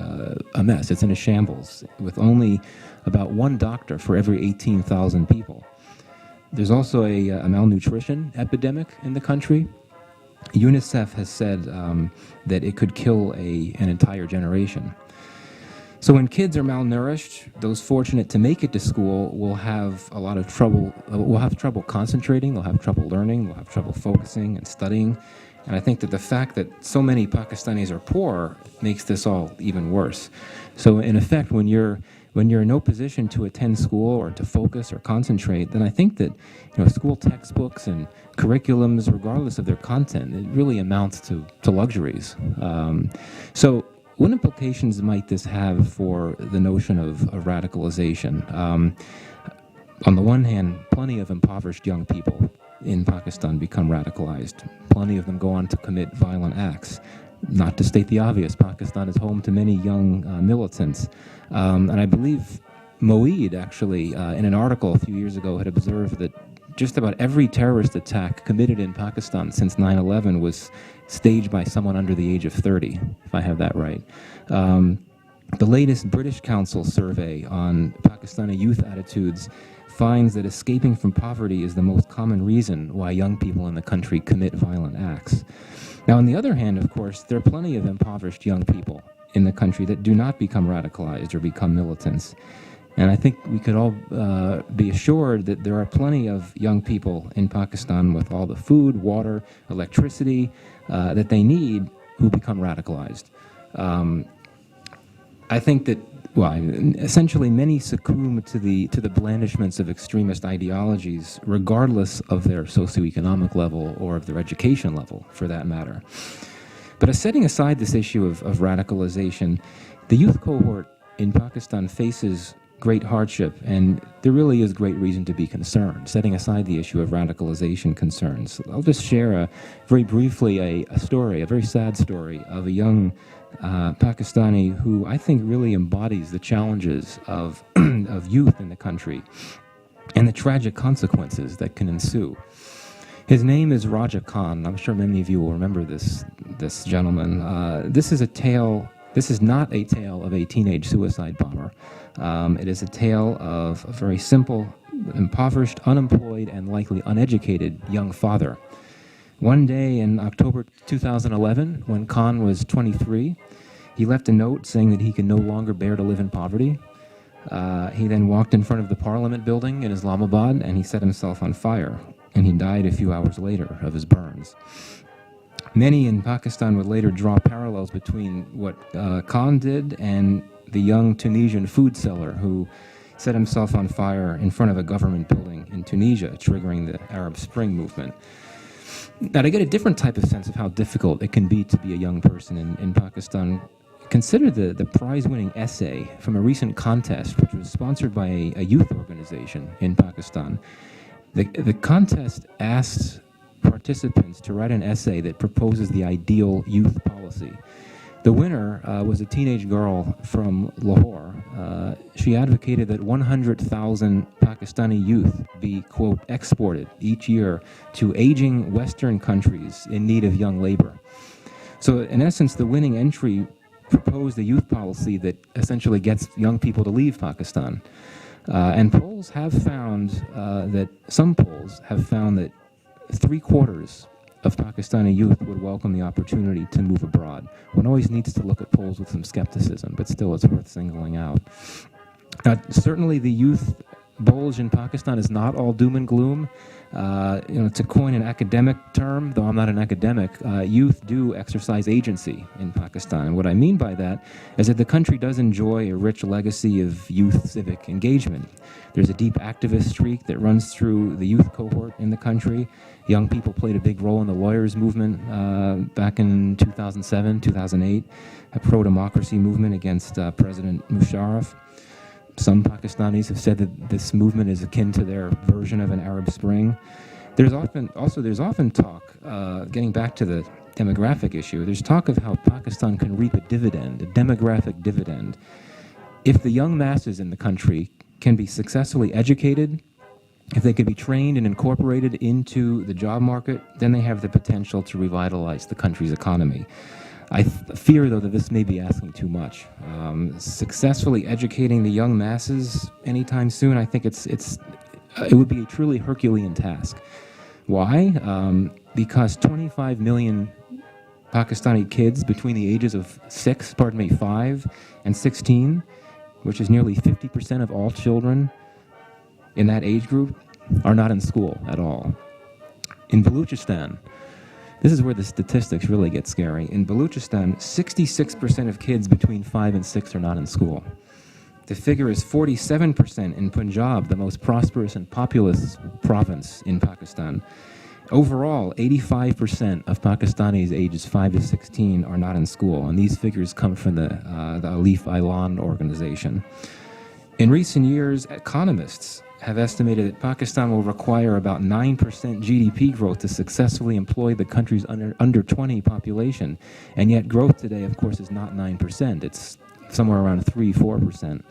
a mess. It's in a shambles, with only about 1 doctor for every 18,000 people. There's also a malnutrition epidemic in the country. UNICEF has said that it could kill an entire generation. So when kids are malnourished, those fortunate to make it to school will have a lot of trouble, will have trouble concentrating, they'll have trouble learning, they'll have trouble focusing and studying. And I think that the fact that so many Pakistanis are poor makes this all even worse. So in effect, when you're in no position to attend school or to focus or concentrate, then I think that school textbooks and curriculums, regardless of their content, it really amounts to luxuries. So what implications might this have for the notion of radicalization? On the one hand, plenty of impoverished young people in Pakistan become radicalized. Plenty of them go on to commit violent acts. Not to state the obvious, Pakistan is home to many young militants. And I believe Moeed, actually, in an article a few years ago, had observed that just about every terrorist attack committed in Pakistan since 9/11 was staged by someone under the age of 30, if I have that right. The latest British Council survey on Pakistani youth attitudes finds that escaping from poverty is the most common reason why young people in the country commit violent acts. Now, on the other hand, of course, there are plenty of impoverished young people in the country that do not become radicalized or become militants. And I think we could all be assured that there are plenty of young people in Pakistan with all the food, water, electricity that they need who become radicalized. I think that, essentially many succumb to the blandishments of extremist ideologies, regardless of their socioeconomic level or of their education level, for that matter. But setting aside this issue of radicalization, the youth cohort in Pakistan faces great hardship, and there really is great reason to be concerned, setting aside the issue of radicalization concerns. I'll just share very briefly a story, a very sad story of a young Pakistani who I think really embodies the challenges of youth in the country and the tragic consequences that can ensue. His name is Raja Khan. I'm sure many of you will remember this gentleman. This is not a tale of a teenage suicide bomber. It is a tale of a very simple, impoverished, unemployed, and likely uneducated young father. One day in October 2011, when Khan was 23, he left a note saying that he could no longer bear to live in poverty. He then walked in front of the Parliament building in Islamabad and he set himself on fire, and he died a few hours later of his burns. Many in Pakistan would later draw parallels between what Khan did and the young Tunisian food seller who set himself on fire in front of a government building in Tunisia, triggering the Arab Spring movement. Now, to get a different type of sense of how difficult it can be to be a young person in Pakistan, consider the prize-winning essay from a recent contest, which was sponsored by a youth organization in Pakistan. The contest asked participants to write an essay that proposes the ideal youth policy. The winner was a teenage girl from Lahore. She advocated that 100,000 Pakistani youth be, quote, exported each year to aging Western countries in need of young labor. So in essence, the winning entry proposed a youth policy that essentially gets young people to leave Pakistan. And polls have found some polls have found that 3/4 of Pakistani youth would welcome the opportunity to move abroad. One always needs to look at polls with some skepticism, but still it's worth singling out. Now, certainly the youth bulge in Pakistan is not all doom and gloom. To coin an academic term, though I'm not an academic, youth do exercise agency in Pakistan. And what I mean by that is that the country does enjoy a rich legacy of youth civic engagement. There's a deep activist streak that runs through the youth cohort in the country. Young people played a big role in the lawyers' movement back in 2007, 2008, a pro-democracy movement against President Musharraf. Some Pakistanis have said that this movement is akin to their version of an Arab Spring. There's often talk, getting back to the demographic issue, there's talk of how Pakistan can reap a dividend, a demographic dividend, if the young masses in the country can be successfully educated, if they could be trained and incorporated into the job market, then they have the potential to revitalize the country's economy. I fear, though, that this may be asking too much. Successfully educating the young masses anytime soon, I think it would be a truly Herculean task. Why? Because 25 million Pakistani kids between the ages of 5 and 16, which is nearly 50% of all children in that age group, are not in school at all. In Baluchistan, this is where the statistics really get scary. In Baluchistan, 66% of kids between 5 and 6 are not in school. The figure is 47% in Punjab, the most prosperous and populous province in Pakistan. Overall, 85% of Pakistanis ages 5 to 16 are not in school, and these figures come from the Alif Ailan organization. In recent years, economists have estimated that Pakistan will require about 9% GDP growth to successfully employ the country's under 20 population, and yet growth today, of course, is not 9%. It's somewhere around 3-4%.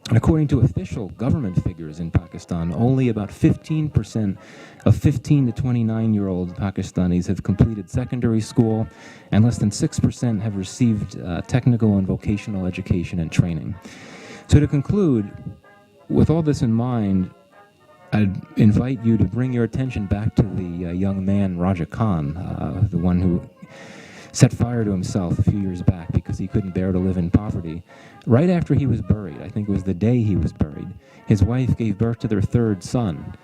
And according to official government figures in Pakistan, only about 15% of 15 to 29-year-old Pakistanis have completed secondary school, and less than 6% have received technical and vocational education and training. So to conclude, with all this in mind, I'd invite you to bring your attention back to the young man, Raja Khan, the one who set fire to himself a few years back because he couldn't bear to live in poverty. Right after he was buried, I think it was the day he was buried, his wife gave birth to their third son.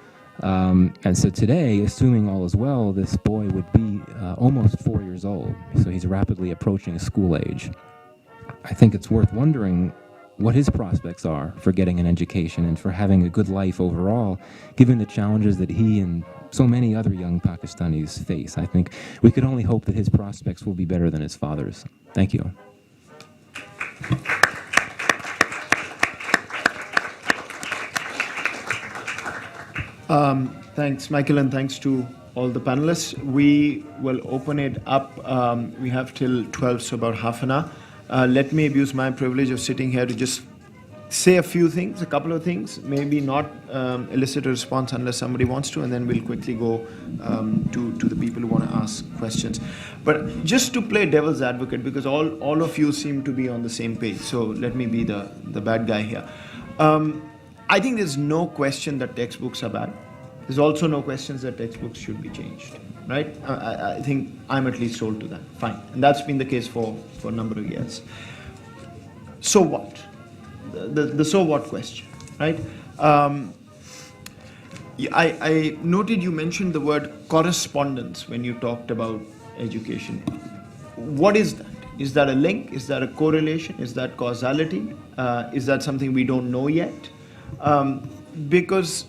And so today, assuming all is well, this boy would be almost 4 years old. So he's rapidly approaching school age. I think it's worth wondering what his prospects are for getting an education and for having a good life overall, given the challenges that he and so many other young Pakistanis face. I think we could only hope that his prospects will be better than his father's. Thank you. Thanks, Michael, and thanks to all the panelists. We will open it up. We have till 12, so about half an hour. Let me abuse my privilege of sitting here to just say a few things, a couple of things, maybe not elicit a response unless somebody wants to, and then we'll quickly go to the people who want to ask questions. But just to play devil's advocate, because all of you seem to be on the same page, so let me be the bad guy here. I think there's no question that textbooks are bad. There's also no questions that textbooks should be changed, right? I think I'm at least sold to that. Fine. And that's been the case for a number of years. So what? The so what question, right? I noted you mentioned the word correspondence when you talked about education. What is that? Is that a link? Is that a correlation? Is that causality? Is that something we don't know yet? Because,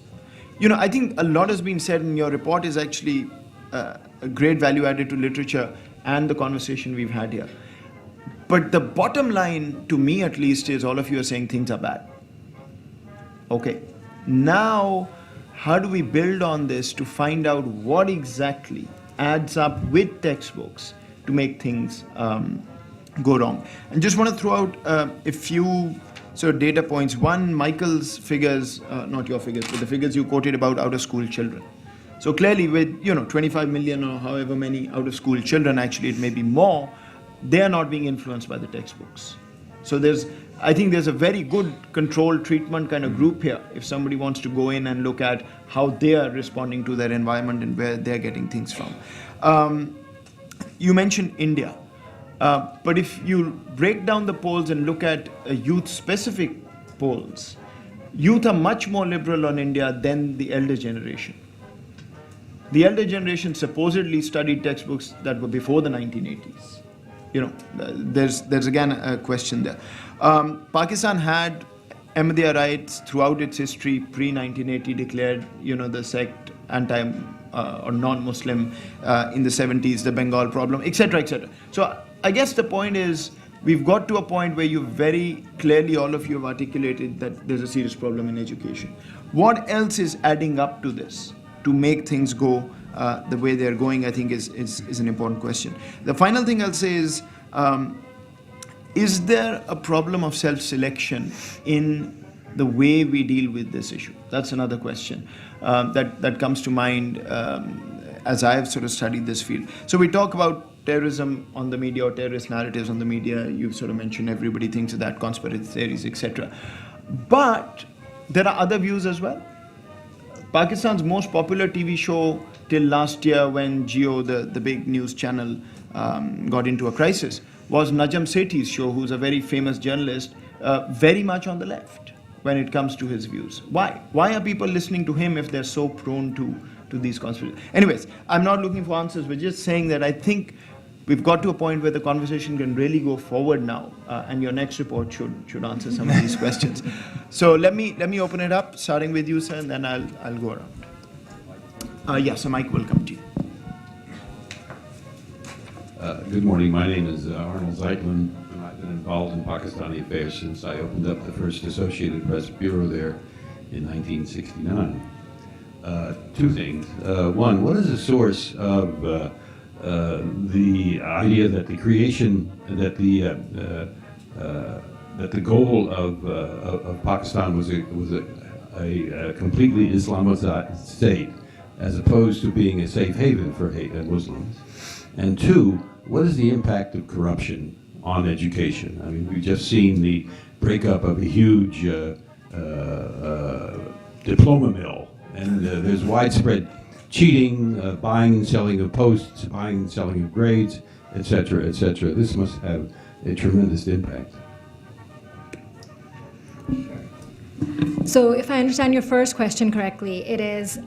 I think a lot has been said in your report is actually a great value added to literature and the conversation we've had here. But the bottom line, to me at least, is all of you are saying things are bad. Okay. Now, how do we build on this to find out what exactly adds up with textbooks to make things go wrong? And just want to throw out a few sort of data points. One, Michael's figures, not your figures, but the figures you quoted about out-of-school children. So clearly with, 25 million or however many out-of-school children, actually it may be more, they are not being influenced by the textbooks. So I think there's a very good controlled treatment kind of group here if somebody wants to go in and look at how they are responding to their environment and where they're getting things from. You mentioned India. But if you break down the polls and look at youth-specific polls, youth are much more liberal on India than the elder generation. The elder generation supposedly studied textbooks that were before the 1980s. There's again a question there. Pakistan had Ahmadiyya rights throughout its history, pre-1980 declared, the sect anti- or non-Muslim in the 70s, the Bengal problem, etc., etc. So I guess the point is, we've got to a point where you very clearly, all of you have articulated that there's a serious problem in education. What else is adding up to this to make things go the way they're going, I think is an important question. The final thing I'll say is there a problem of self-selection in the way we deal with this issue? That's another question that comes to mind as I've sort of studied this field. So we talk about terrorism on the media or terrorist narratives on the media. You've sort of mentioned everybody thinks of that, conspiracy theories, etc. But there are other views as well. Pakistan's most popular TV show till last year when Geo, the big news channel, got into a crisis, was Najam Sethi's show, who's a very famous journalist, very much on the left when it comes to his views. Why? Why are people listening to him if they're so prone to these conspiracies? Anyways, I'm not looking for answers. We're just saying that I think we've got to a point where the conversation can really go forward now, and your next report should answer some of these questions. So let me open it up, starting with you, sir, and then I'll go around. Yeah, so Mike will come to you. Good morning. My name is Arnold Zeitlin, and I've been involved in Pakistani affairs since I opened up the first Associated Press bureau there in 1969. Two things. One, what is the source of the idea that the creation, that the goal of Pakistan was a completely Islamized state, as opposed to being a safe haven for Muslims? And two, what is the impact of corruption on education? I mean, we've just seen the breakup of a huge diploma mill, and there's widespread cheating, buying and selling of posts, buying and selling of grades, et cetera, et cetera. This must have a tremendous impact. So if I understand your first question correctly, it is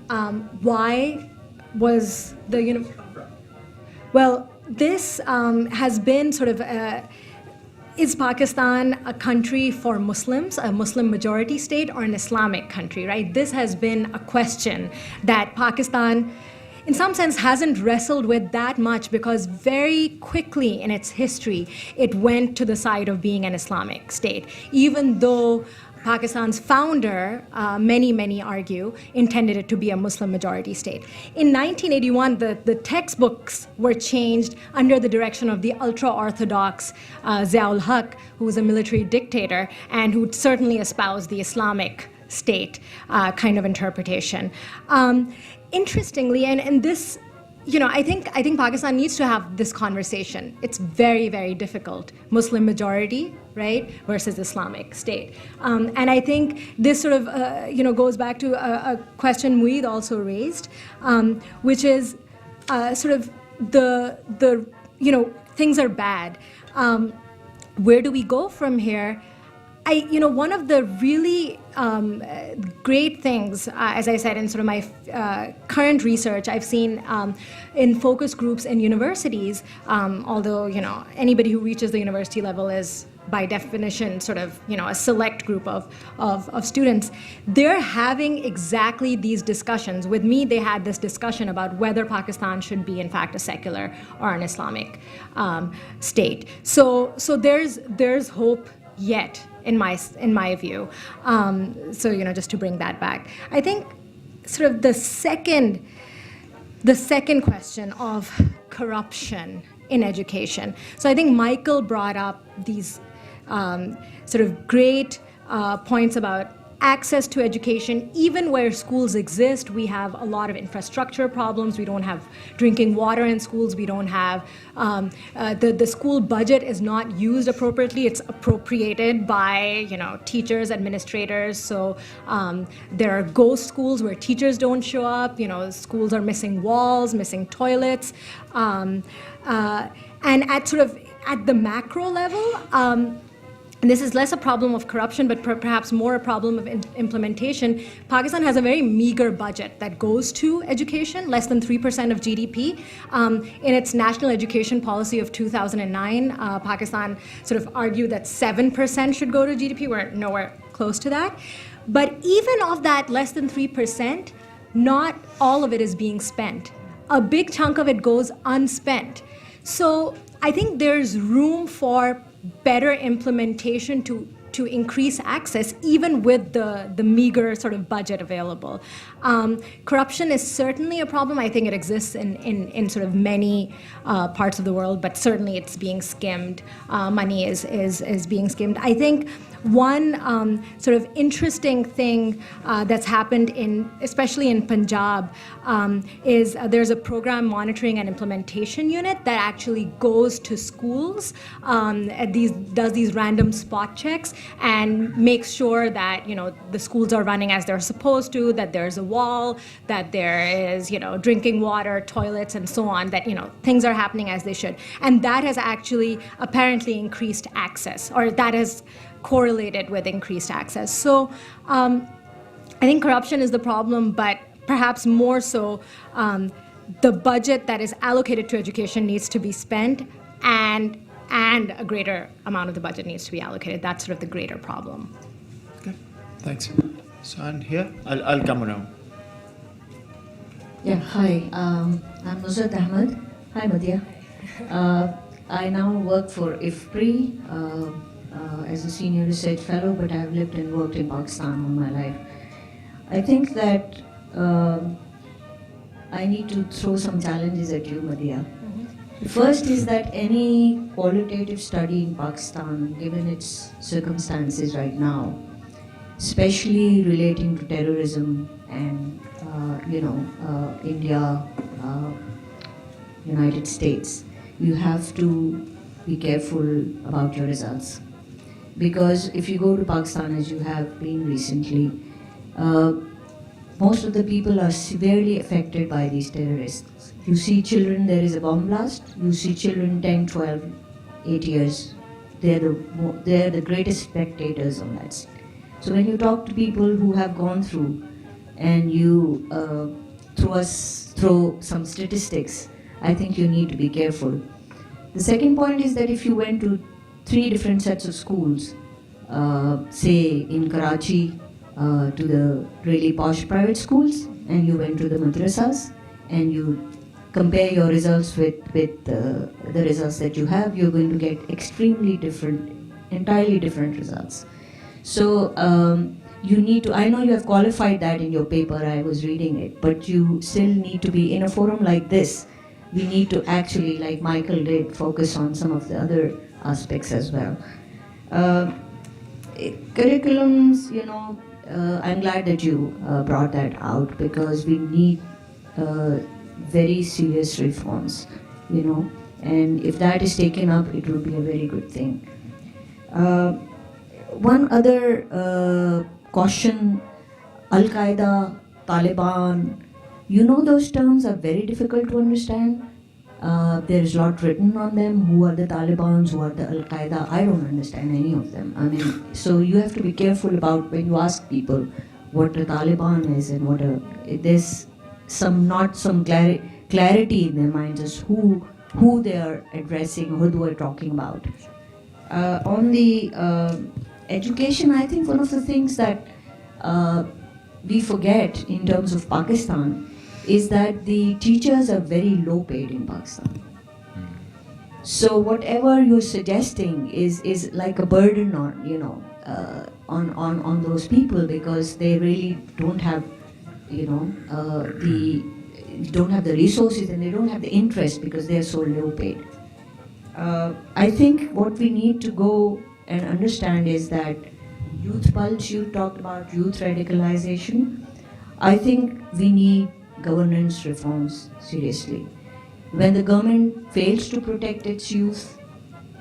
why was the well, this has been sort of is Pakistan a country for Muslims, a Muslim majority state, or an Islamic country, right? This has been a question that Pakistan, in some sense, hasn't wrestled with that much, because very quickly in its history, it went to the side of being an Islamic state, even though Pakistan's founder, many argue, intended it to be a Muslim majority state. In 1981, the textbooks were changed under the direction of the ultra-Orthodox Ziaul Haq, who was a military dictator and who certainly espoused the Islamic state kind of interpretation. Interestingly, and this, I think Pakistan needs to have this conversation. It's very difficult. Muslim majority, right, versus Islamic state. And I think this sort of, goes back to a question Moeed also raised, which is sort of the things are bad. Where do we go from here? One of the really great things, as I said, in sort of my current research, I've seen in focus groups in universities, although, anybody who reaches the university level is by definition sort of, a select group of students, they're having exactly these discussions. With me, they had this discussion about whether Pakistan should be, in fact, a secular or an Islamic state. So there's hope yet, in my view. So just to bring that back, I think sort of the second question of corruption in education. So I think Michael brought up these sort of great points about access to education. Even where schools exist, we have a lot of infrastructure problems. We don't have drinking water in schools. We don't have, the school budget is not used appropriately. It's appropriated by, teachers, administrators. So there are ghost schools where teachers don't show up. Schools are missing walls, missing toilets. And at the macro level, and this is less a problem of corruption, but perhaps more a problem of implementation. Pakistan has a very meager budget that goes to education, less than 3% of GDP. In its national education policy of 2009, Pakistan sort of argued that 7% should go to GDP. We're nowhere close to that. But even of that less than 3%, not all of it is being spent. A big chunk of it goes unspent. So I think there's room for better implementation to increase access, even with the meager sort of budget available. Corruption is certainly a problem. I think it exists in sort of many parts of the world, but certainly it's being skimmed. Money is being skimmed. I think one sort of interesting thing that's happened especially in Punjab, is there's a program monitoring and implementation unit that actually goes to schools, does these random spot checks and makes sure that the schools are running as they're supposed to, that there's a wall, that there is drinking water, toilets, and so on, that things are happening as they should. And that has actually apparently increased access, or that has correlated with increased access. So I think corruption is the problem, but perhaps more so the budget that is allocated to education needs to be spent, and a greater amount of the budget needs to be allocated. That's sort of the greater problem. Okay, thanks. So, and here, I'll come around. Yeah, hi. I'm Nusrat Ahmed. Hi, Madhya. I now work for IFPRI as a senior research fellow, but I've lived and worked in Pakistan all my life. I think that I need to throw some challenges at you, Madhya. The first is that any qualitative study in Pakistan, given its circumstances right now, especially relating to terrorism and India, United States, you have to be careful about your results. Because if you go to Pakistan, as you have been recently, most of the people are severely affected by these terrorists. You see children, there is a bomb blast, you see children 10, 12, 8 years, they're the greatest spectators on that. So when you talk to people who have gone through, and you throw some statistics, I think you need to be careful. The second point is that if you went to 3 different sets of schools, say in Karachi, to the really posh private schools, and you went to the madrasas, and you compare your results with the results that you have, you're going to get extremely different, entirely different results. So you need to, I know you have qualified that in your paper, I was reading it, but you still need to be in a forum like this. We need to actually, like Michael did, focus on some of the other aspects as well. Curriculums, I'm glad that you brought that out, because we need very serious reforms, and if that is taken up, it will be a very good thing. One other caution, Al-Qaeda, Taliban, those terms are very difficult to understand. There is a lot written on them. Who are the Talibans? Who are the Al-Qaeda? I don't understand any of them. So you have to be careful about when you ask people what the Taliban is and there's not some clarity in their minds as who they are addressing, who they are talking about. On the education, I think one of the things that we forget in terms of Pakistan is that the teachers are very low paid in Pakistan. So whatever you're suggesting is like a burden on those people, because they really don't have the resources, and they don't have the interest because they're so low paid. I think what we need to go and understand is that youth pulse, you talked about youth radicalization. I think we need governance reforms seriously. When the government fails to protect its youth,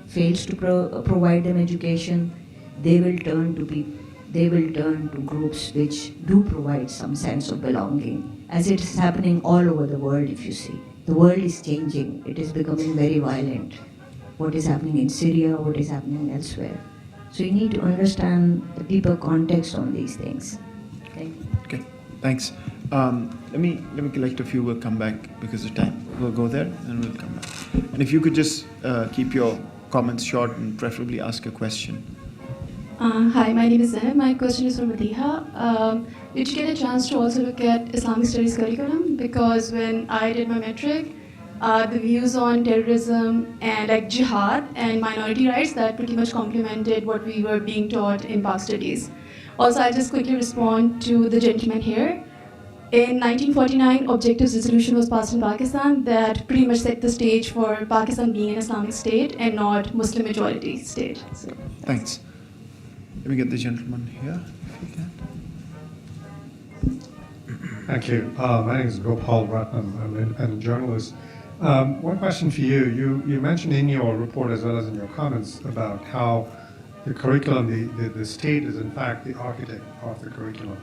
fails to provide them education, they will turn to groups which do provide some sense of belonging, as it is happening all over the world. If you see, the world is changing, it is becoming very violent. What is happening in Syria, what is happening elsewhere. So you need to understand the deeper context on these things. Thank you. Okay, thanks. Let me collect a few. We'll come back because of time. We'll go there and we'll come back. And if you could just keep your comments short and preferably ask a question. Hi, my name is Zainab. My question is for Madiha. Did you get a chance to also look at Islamic Studies curriculum? Because when I did my metric, the views on terrorism and like jihad and minority rights, that pretty much complemented what we were being taught in Pak Studies. Also, I'll just quickly respond to the gentleman here. In 1949, Objectives Resolution was passed in Pakistan that pretty much set the stage for Pakistan being an Islamic state and not Muslim majority state. So, Thanks. Let me get the gentleman here, if you can. Thank you. My name is Gopal Ratnam. I'm an independent journalist. One question for you. You mentioned in your report as well as in your comments about how the curriculum, the state is in fact the architect of the curriculum.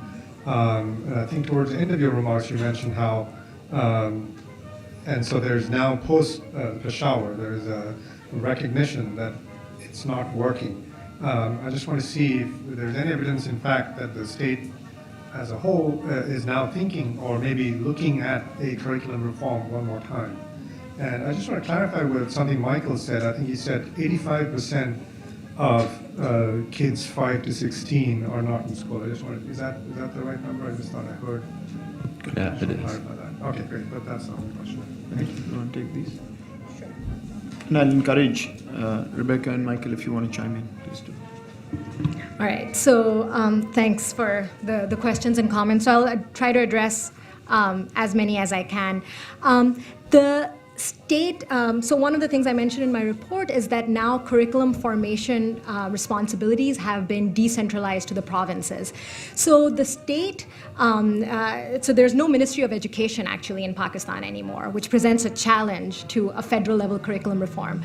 And I think towards the end of your remarks you mentioned how, and so there's now post Peshawar, there's a recognition that it's not working. I just want to see if there's any evidence in fact that the state as a whole is now thinking or maybe looking at a curriculum reform one more time. And I just want to clarify with something Michael said. I think he said 85% of kids 5 to 16 are not in school. I just wanted, is that the right number? I just thought I heard. Yeah, it is. Clarify that. Okay, great, but that's not the question. Thank you. You want to take these? Sure. And I'll encourage Rebecca and Michael, if you want to chime in, please do. All right, so thanks for the questions and comments. So I'll try to address as many as I can. The state, so one of the things I mentioned in my report is that now curriculum formation responsibilities have been decentralized to the provinces. So the state, so there's no Ministry of Education actually in Pakistan anymore, which presents a challenge to a federal level curriculum reform.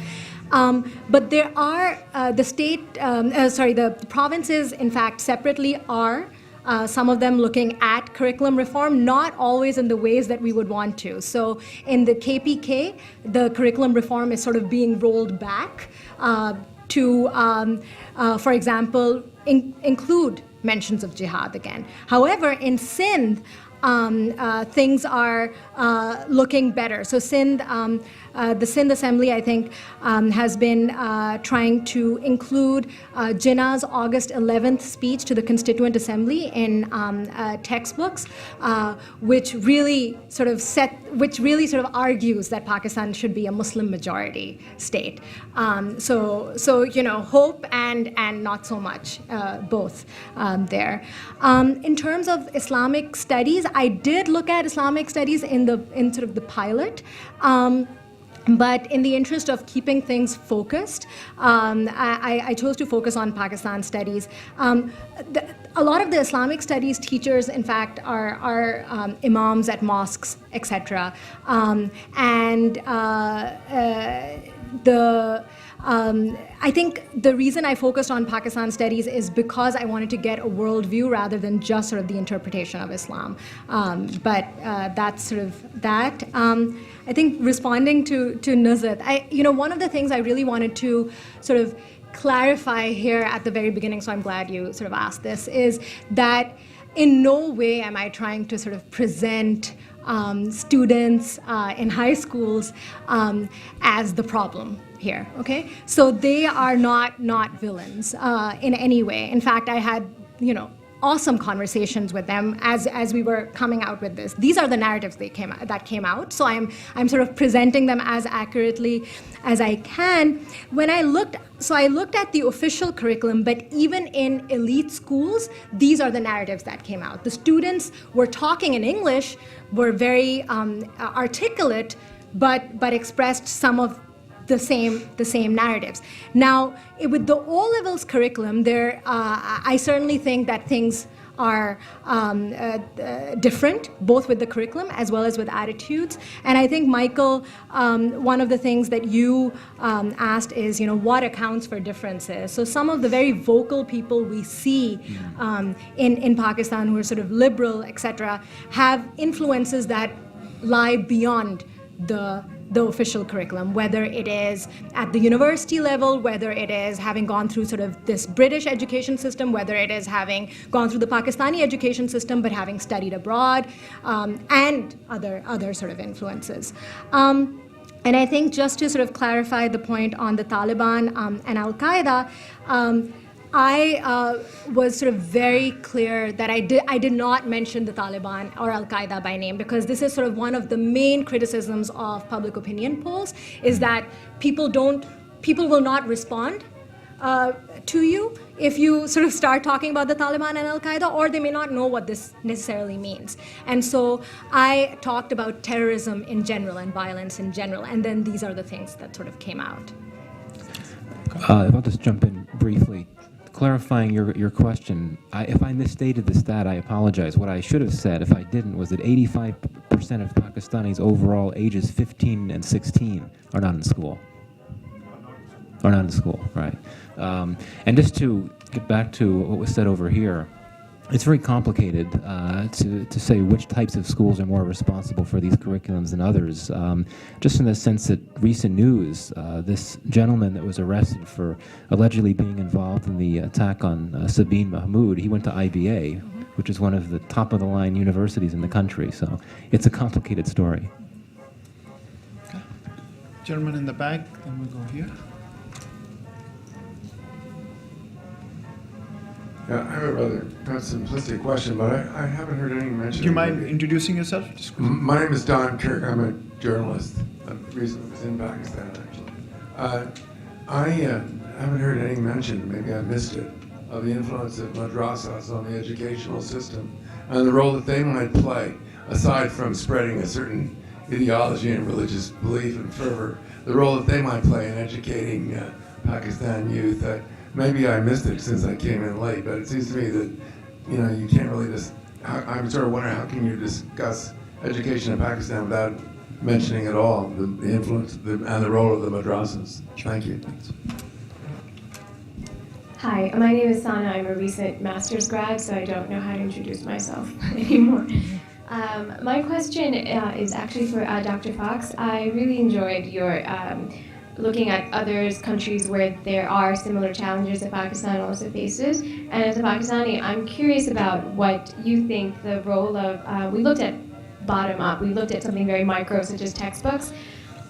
But there are the provinces, in fact, separately are some of them looking at curriculum reform, not always in the ways that we would want to. So in the KPK, the curriculum reform is sort of being rolled back to, for example, include mentions of jihad again. However, in Sindh, things are looking better. So Sindh, the Sindh Assembly, I think, has been trying to include Jinnah's August 11th speech to the Constituent Assembly in textbooks, which really sort of argues that Pakistan should be a Muslim majority state. So you know, hope and not so much, both there. In terms of Islamic studies, I did look at Islamic studies in sort of the pilot. But in the interest of keeping things focused, I chose to focus on Pakistan studies. A lot of the Islamic studies teachers, in fact, are imams at mosques, etc. I think the reason I focused on Pakistan studies is because I wanted to get a worldview rather than just sort of the interpretation of Islam. But that's sort of that. I think responding to Nuzhat, one of the things I really wanted to sort of clarify here at the very beginning, so I'm glad you sort of asked this, is that in no way am I trying to sort of present students in high schools as the problem here, okay? So they are not villains in any way. In fact, I had, awesome conversations with them as we were coming out with this. These are the narratives that came out. So I'm sort of presenting them as accurately as I can. I looked at the official curriculum, but even in elite schools, these are the narratives that came out. The students were talking in English, were very articulate, but expressed some of the same narratives. Now, with the O-levels curriculum, I certainly think that things are different, both with the curriculum as well as with attitudes. And I think, Michael, one of the things that you asked is, what accounts for differences? So some of the very vocal people we see in Pakistan who are sort of liberal, etc., have influences that lie beyond the official curriculum, whether it is at the university level, whether it is having gone through sort of this British education system, whether it is having gone through the Pakistani education system, but having studied abroad, and other sort of influences. And I think just to sort of clarify the point on the Taliban and Al-Qaeda, I was sort of very clear that I did not mention the Taliban or Al-Qaeda by name, because this is sort of one of the main criticisms of public opinion polls, is that people will not respond to you if you sort of start talking about the Taliban and Al-Qaeda, or they may not know what this necessarily means. And so I talked about terrorism in general and violence in general, and then these are the things that sort of came out. If I'll just jump in briefly. clarifying your question, if I misstated the stat, I apologize. What I should have said, if I didn't, was that 85% of Pakistanis overall ages 15 and 16 are not in school. Are not in school, right. And just to get back to what was said over here, it's very complicated to say which types of schools are more responsible for these curriculums than others. Just in the sense that recent news, this gentleman that was arrested for allegedly being involved in the attack on Sabine Mahmood, he went to IBA, which is one of the top-of-the-line universities in the country. So it's a complicated story. Okay. Gentleman in the back, then we'll go here. Yeah, I have a rather perhaps simplistic question, but I haven't heard any mention. Do you mind introducing yourself? Just quickly. My name is Don Kirk. I'm a journalist. The reason I was in Pakistan, actually. I haven't heard any mention, maybe I missed it, of the influence of madrasas on the educational system and the role that they might play, aside from spreading a certain ideology and religious belief and fervor, the role that they might play in educating Pakistan youth. Maybe I missed it since I came in late, but it seems to me that, you can't really just, I'm sort of wondering how can you discuss education in Pakistan without mentioning at all the influence and the role of the madrasas. Thank you. Hi, my name is Sana. I'm a recent master's grad, so I don't know how to introduce myself anymore. My question is actually for Dr. Fox. I really enjoyed your looking at other countries where there are similar challenges that Pakistan also faces. And as a Pakistani, I'm curious about what you think the role of, we looked at bottom up, we looked at something very micro such as textbooks.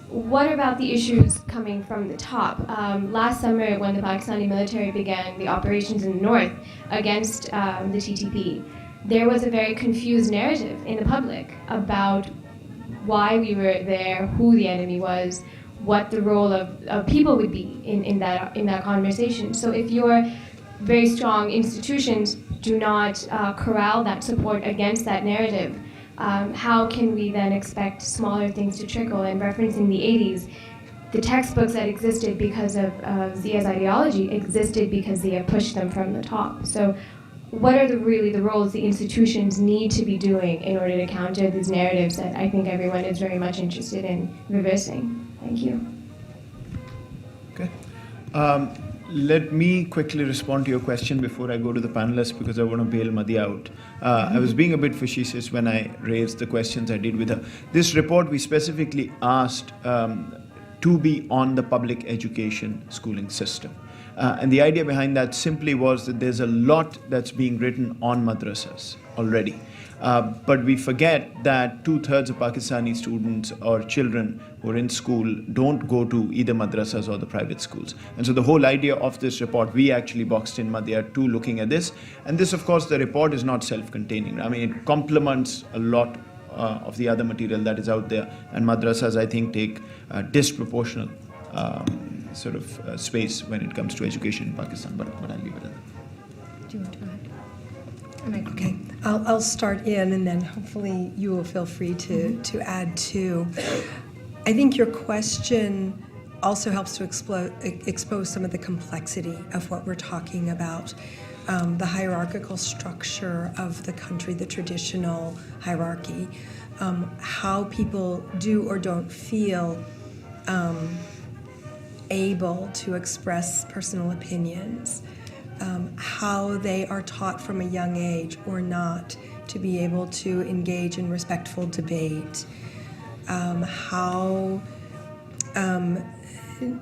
What about the issues coming from the top? Last summer when the Pakistani military began the operations in the north against the TTP, there was a very confused narrative in the public about why we were there, who the enemy was, what the role of people would be in that conversation. So if your very strong institutions do not corral that support against that narrative, how can we then expect smaller things to trickle? And referencing the 80s, the textbooks that existed because of Zia's ideology existed because Zia pushed them from the top. So what are really the roles the institutions need to be doing in order to counter these narratives that I think everyone is very much interested in reversing? Thank you. Okay. Let me quickly respond to your question before I go to the panelists because I want to bail Madhi out. I was being a bit facetious when I raised the questions I did with her. This report we specifically asked to be on the public education schooling system. And the idea behind that simply was that there's a lot that's being written on madrasas already. But we forget that 2/3 of Pakistani students or children who are in school don't go to either madrasas or the private schools. And so the whole idea of this report, we actually boxed in Madhya too looking at this. And this, of course, the report is not self-containing. I mean, it complements a lot of the other material that is out there. And madrasas, I think, take disproportionate sort of space when it comes to education in Pakistan. But I'll leave it at that. Do you want to add? Okay, I'll start in and then hopefully you will feel free to add too. I think your question also helps to expose some of the complexity of what we're talking about. The hierarchical structure of the country, the traditional hierarchy, how people do or don't feel able to express personal opinions, how they are taught from a young age or not to be able to engage in respectful debate, how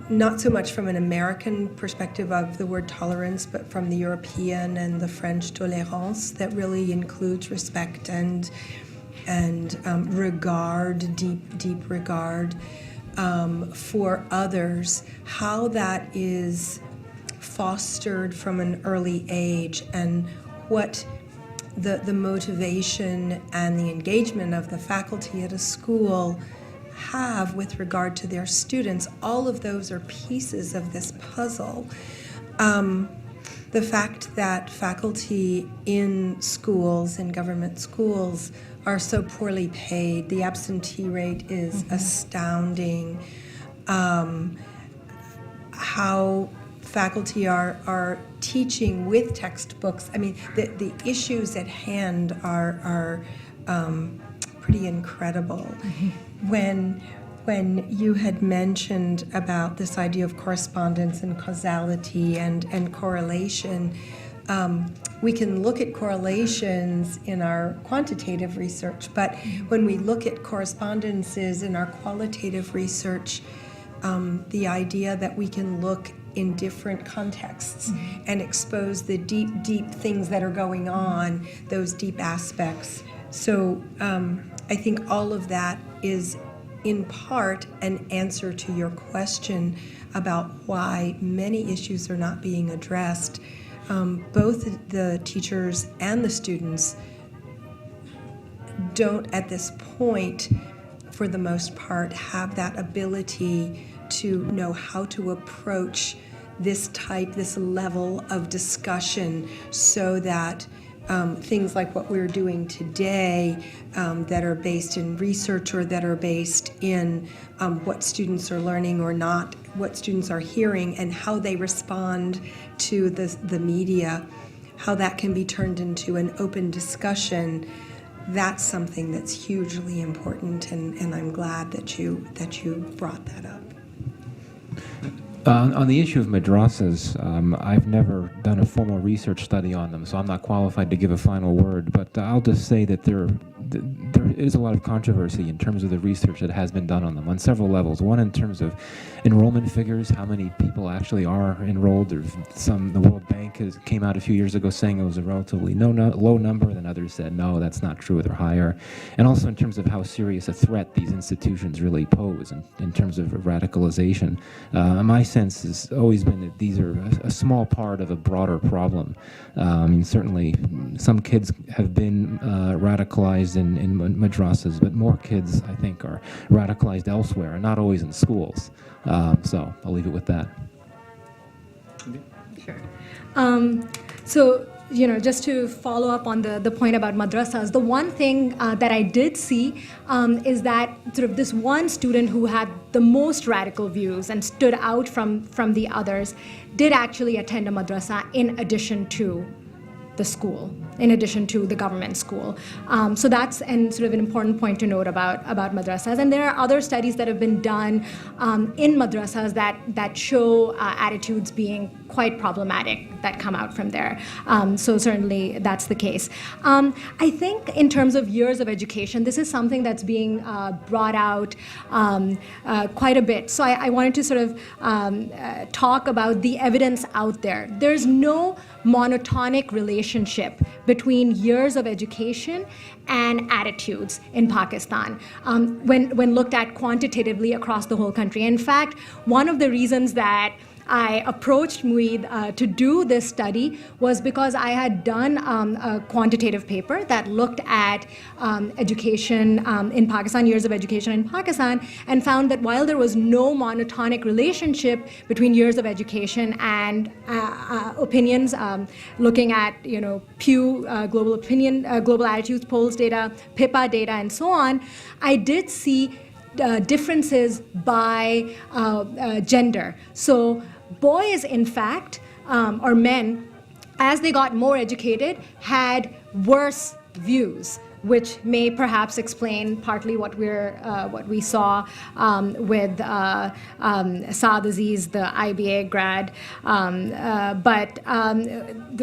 not so much from an American perspective of the word tolerance, but from the European and the French tolérance that really includes respect and regard, deep regard for others, how that is fostered from an early age and what the motivation and the engagement of the faculty at a school have with regard to their students. All of those are pieces of this puzzle. The fact that faculty in schools, in government schools, are so poorly paid, the absentee rate is astounding. How faculty are teaching with textbooks. I mean, the issues at hand are pretty incredible. When you had mentioned about this idea of correspondence and causality and correlation, we can look at correlations in our quantitative research, but when we look at correspondences in our qualitative research, the idea that we can look in different contexts and expose the deep, deep things that are going on, those deep aspects. So I think all of that is in part an answer to your question about why many issues are not being addressed. Both the teachers and the students don't, at this point, for the most part, have that ability to know how to approach this level of discussion so that things like what we're doing today that are based in research or that are based in what students are learning or not, what students are hearing and how they respond to the media, how that can be turned into an open discussion. That's something that's hugely important, and I'm glad that you brought that up. On the issue of madrasas, I've never done a formal research study on them, so I'm not qualified to give a final word, but I'll just say that there is a lot of controversy in terms of the research that has been done on them on several levels. One, in terms of enrollment figures, how many people actually are enrolled. The World Bank came out a few years ago saying it was a relatively low number, then others said, no, that's not true, they're higher. And also in terms of how serious a threat these institutions really pose in terms of radicalization. My sense has always been that these are a small part of a broader problem. I mean, certainly some kids have been radicalized in madrasas, but more kids, I think, are radicalized elsewhere, and not always in schools. So I'll leave it with that. Sure. So, just to follow up on the point about madrasas, the one thing that I did see is that sort of this one student who had the most radical views and stood out from the others did actually attend a madrasa in addition to the school, in addition to the government school. So that's sort of an important point to note about madrasas. And there are other studies that have been done in madrasas that show attitudes being quite problematic that come out from there. So certainly that's the case. I think in terms of years of education, this is something that's being brought out quite a bit. So I wanted to sort of talk about the evidence out there. There's no monotonic relationship between years of education and attitudes in Pakistan when looked at quantitatively across the whole country. In fact, one of the reasons that I approached Moeed to do this study was because I had done a quantitative paper that looked at education in Pakistan, years of education in Pakistan, and found that while there was no monotonic relationship between years of education and opinions, looking at Pew global opinion, global attitudes polls data, PIPA data, and so on, I did see differences by gender. So boys, in fact, or men, as they got more educated, had worse views, which may perhaps explain partly what we saw with Saad Aziz, the IBA grad. But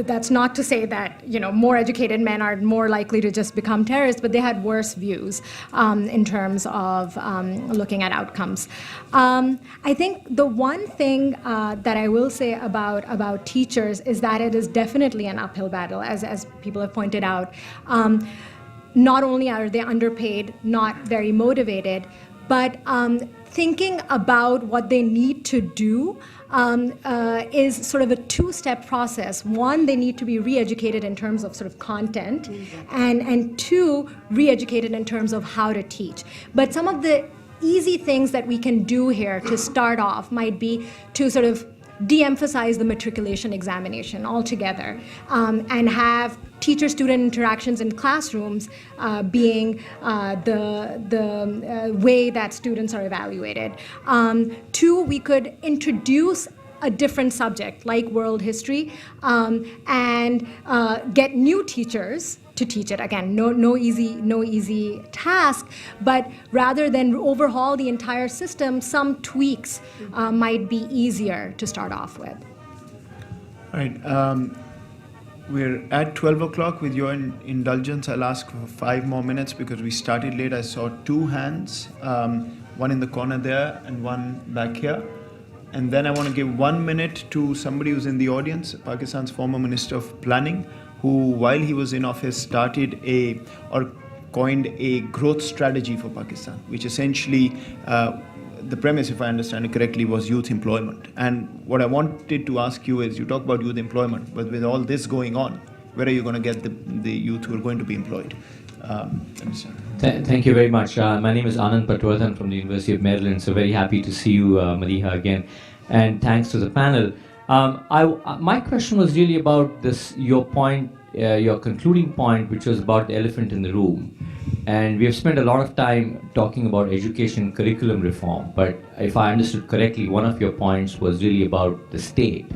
that's not to say that more educated men are more likely to just become terrorists, but they had worse views in terms of looking at outcomes. I think the one thing that I will say about teachers is that it is definitely an uphill battle, as people have pointed out. Not only are they underpaid, not very motivated, but thinking about what they need to do is sort of a two-step process. One, they need to be re-educated in terms of sort of content, and two, re-educated in terms of how to teach. But some of the easy things that we can do here to start off might be to sort of de-emphasize the matriculation examination altogether and have teacher-student interactions in classrooms being the way that students are evaluated. Two, we could introduce a different subject like world history and get new teachers to teach it. Again, no easy task, but rather than overhaul the entire system, some tweaks might be easier to start off with. All right. We're at 12 o'clock. With your indulgence, I'll ask for 5 more minutes because we started late. I saw 2 hands, one in the corner there and one back here. And then I want to give 1 minute to somebody who's in the audience, Pakistan's former Minister of Planning, who, while he was in office, coined a growth strategy for Pakistan, which essentially, the premise, if I understand it correctly, was youth employment. And what I wanted to ask you is, you talk about youth employment, but with all this going on, where are you going to get the youth who are going to be employed? Thank you very much. My name is Anand Patwardhan from the University of Maryland, so very happy to see you, Madiha, again. And thanks to the panel. My question was really about this, your point, your concluding point, which was about the elephant in the room. And we have spent a lot of time talking about education curriculum reform, but if I understood correctly, one of your points was really about the state.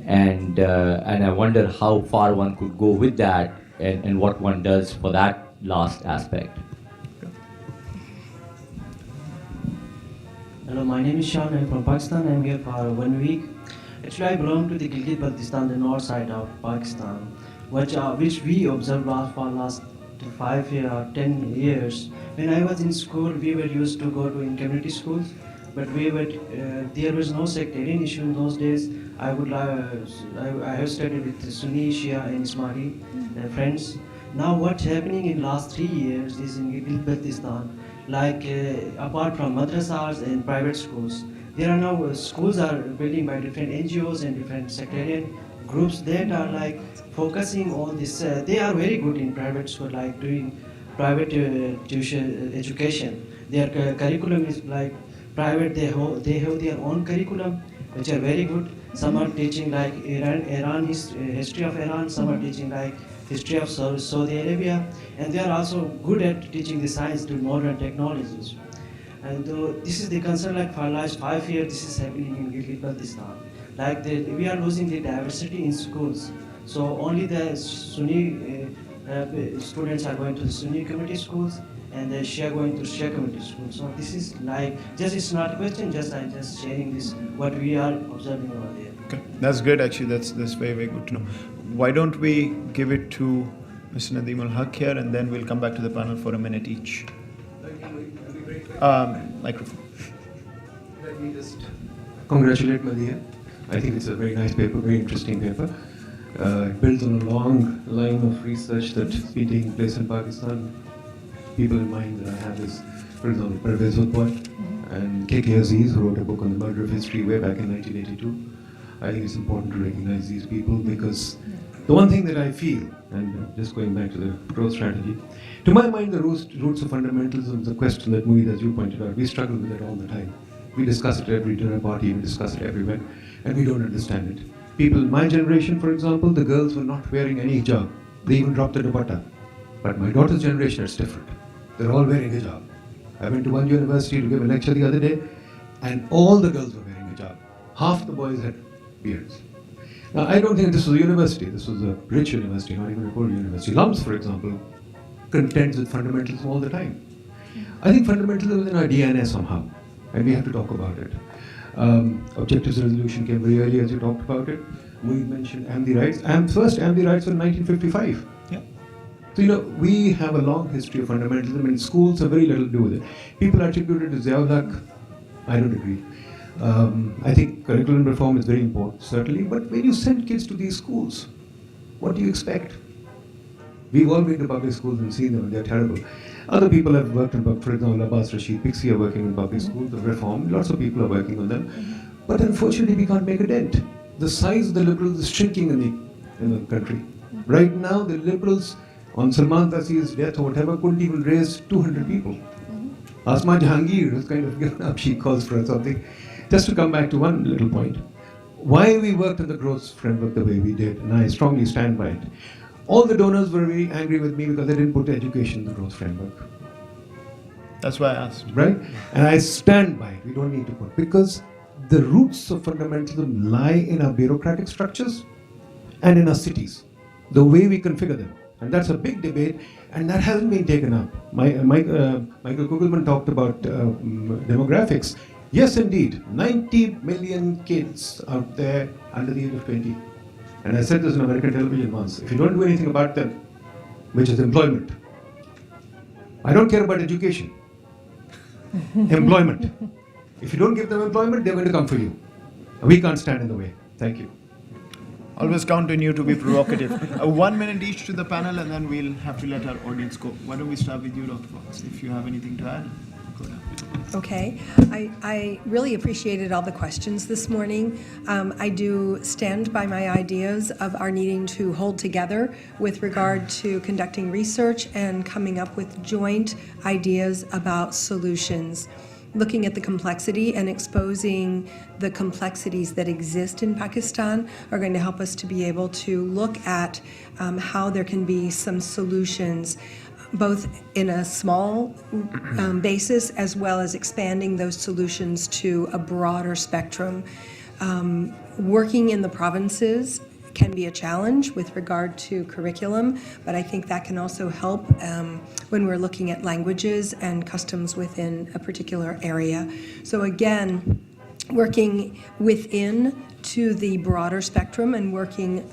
And I wonder how far one could go with that and what one does for that last aspect. Hello, my name is Sean. I'm from Pakistan. I'm here for 1 week. Actually, I belong to the Gilgit-Baltistan, the north side of Pakistan, which we observed for last 5 or 10 years. When I was in school, we were used to go to in community schools, but there was no sectarian issue in those days. I have studied with Sunni, Shia, and Ismaili friends. Now, what's happening in last 3 years is in Gilgit-Baltistan, like apart from madrasas and private schools, there are now schools are building by different NGOs and different sectarian groups that are like focusing on this. They are very good in private school, like doing private tuition education. Their curriculum is like private. They have their own curriculum, which are very good. Some are teaching like Iran history of Iran. Some are teaching like history of Saudi Arabia, and they are also good at teaching the science to modern technologies. And this is the concern, like for last 5 years, this is happening in Gilgit-Baltistan. Like we are losing the diversity in schools. So only the Sunni students are going to the Sunni community schools, and the Shia going to Shia community schools. So this is like, it's not a question, I'm just sharing this, what we are observing over there. Okay, that's good actually, that's very, very good to know. Why don't we give it to Mr. Nadeem al-Haq here, and then we'll come back to the panel for a minute each. Microphone. Let me just congratulate Madiha. I think it's a very nice paper, very interesting paper. It builds on a long line of research that's been taking place in Pakistan. People in mind that I have is, for example, Pervez Utpal and K.K. Aziz, who wrote a book on the murder of history way back in 1982. I think it's important to recognize these people because the one thing that I feel, and just going back to the growth strategy, to my mind, the roots of fundamentalism is a question that Moeed, as you pointed out, we struggle with it all the time. We discuss it at every dinner party, we discuss it everywhere, and we don't understand it. People in my generation, for example, the girls were not wearing any hijab. They even dropped the dupatta. But my daughter's generation, it's different. They're all wearing hijab. I went to one university to give a lecture the other day, and all the girls were wearing hijab. Half the boys had beards. Now, I don't think this was a university. This was a rich university, not even a poor university. LUMS, for example, contends with fundamentalism all the time. I think fundamentalism is in our DNA somehow, and we have to talk about it. Objectives resolution came very early, as you talked about it. Moeed mentioned AMDI rights. First AMDI rights were in 1955. Yeah. So, we have a long history of fundamentalism, and schools have very little to do with it. People attribute it to Ziaul Haq. I don't agree. I think curriculum reform is very important, certainly, but when you send kids to these schools, what do you expect? We've all been to public schools and seen them, and they're terrible. Other people have worked in, for example, Abbas Rashid, Pixie are working in public schools, the reform, lots of people are working on them. But unfortunately, we can't make a dent. The size of the liberals is shrinking in the country. Right now, the liberals, on Salman Taseer's death or whatever, couldn't even raise 200 people. Asma Jahangir has kind of given up, she calls for something. Just to come back to one little point, why we worked on the growth framework the way we did, and I strongly stand by it. All the donors were very angry with me because I didn't put education in the growth framework. That's why I asked. Right? And I stand by it. We don't need to put, because the roots of fundamentalism lie in our bureaucratic structures and in our cities, the way we configure them. And that's a big debate, and that hasn't been taken up. Michael Kugelman talked about demographics. Yes, indeed, 90 million kids out there under the age of 20. And I said this on American television once. If you don't do anything about them, which is employment, I don't care about education. Employment. If you don't give them employment, they're going to come for you. We can't stand in the way. Thank you. Always count on you to be provocative. 1 minute each to the panel, and then we'll have to let our audience go. Why don't we start with you, Dr. Fox, if you have anything to add? Go ahead. Okay. I really appreciated all the questions this morning. I do stand by my ideas of our needing to hold together with regard to conducting research and coming up with joint ideas about solutions. Looking at the complexity and exposing the complexities that exist in Pakistan are going to help us to be able to look at how there can be some solutions, both in a small basis as well as expanding those solutions to a broader spectrum. Working in the provinces can be a challenge with regard to curriculum, but I think that can also help when we're looking at languages and customs within a particular area. So again, working within to the broader spectrum and working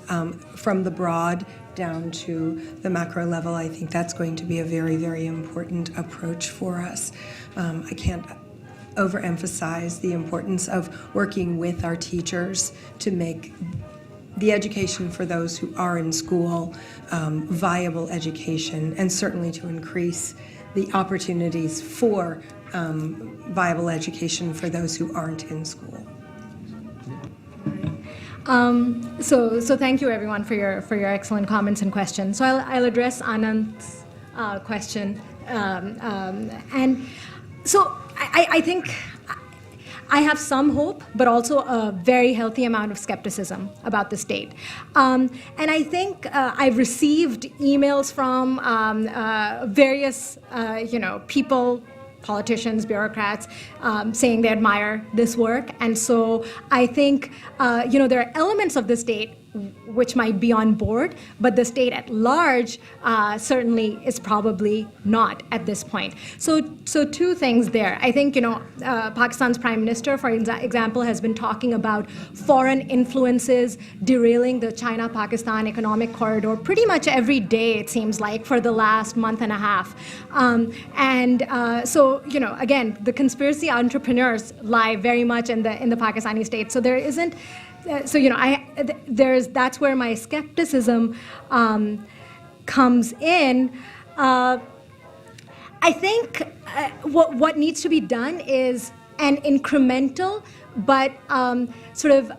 from the broad down to the macro level, I think that's going to be a very, very important approach for us. I can't overemphasize the importance of working with our teachers to make the education for those who are in school viable education, and certainly to increase the opportunities for viable education for those who aren't in school. So thank you everyone for your excellent comments and questions. So I'll address Anand's question, and so I think I have some hope, but also a very healthy amount of skepticism about the state. And I think I've received emails from various, people, politicians, bureaucrats, saying they admire this work. And so I think, there are elements of the state which might be on board, but the state at large certainly is probably not at this point. So two things there. I think, Pakistan's Prime Minister, for example, has been talking about foreign influences derailing the China-Pakistan economic corridor pretty much every day, it seems like, for the last month and a half. So, again, the conspiracy entrepreneurs lie very much in the Pakistani state. So there isn't. That's where my skepticism comes in. I think what needs to be done is an incremental, but sort of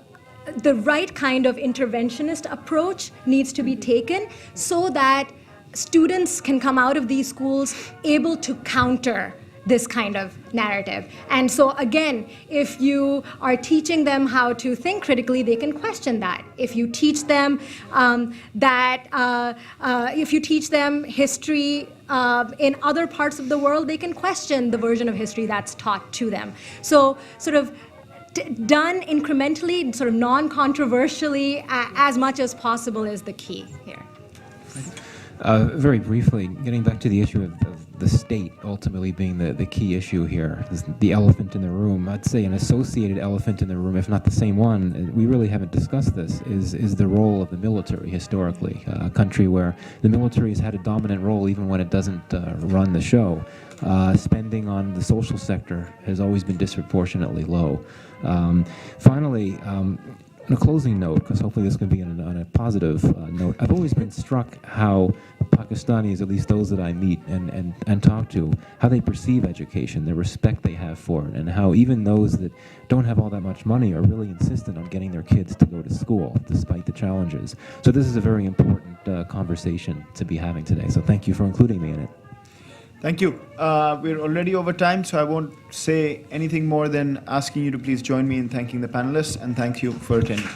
the right kind of interventionist approach needs to be taken so that students can come out of these schools able to counter this kind of narrative. And so again, if you are teaching them how to think critically, they can question that. If you teach them if you teach them history in other parts of the world, they can question the version of history that's taught to them. So sort of done incrementally, sort of non-controversially, as much as possible is the key here. Very briefly, getting back to the issue of the state ultimately being the key issue here, the elephant in the room. I'd say an associated elephant in the room, if not the same one, we really haven't discussed this, is the role of the military historically. A country where the military has had a dominant role even when it doesn't run the show. Spending on the social sector has always been disproportionately low. Finally, on a closing note, because hopefully this can be on a positive note, I've always been struck how Pakistanis, at least those that I meet and talk to, how they perceive education, the respect they have for it, and how even those that don't have all that much money are really insistent on getting their kids to go to school, despite the challenges. So this is a very important conversation to be having today. So thank you for including me in it. Thank you. We're already over time, so I won't say anything more than asking you to please join me in thanking the panelists, and thank you for attending.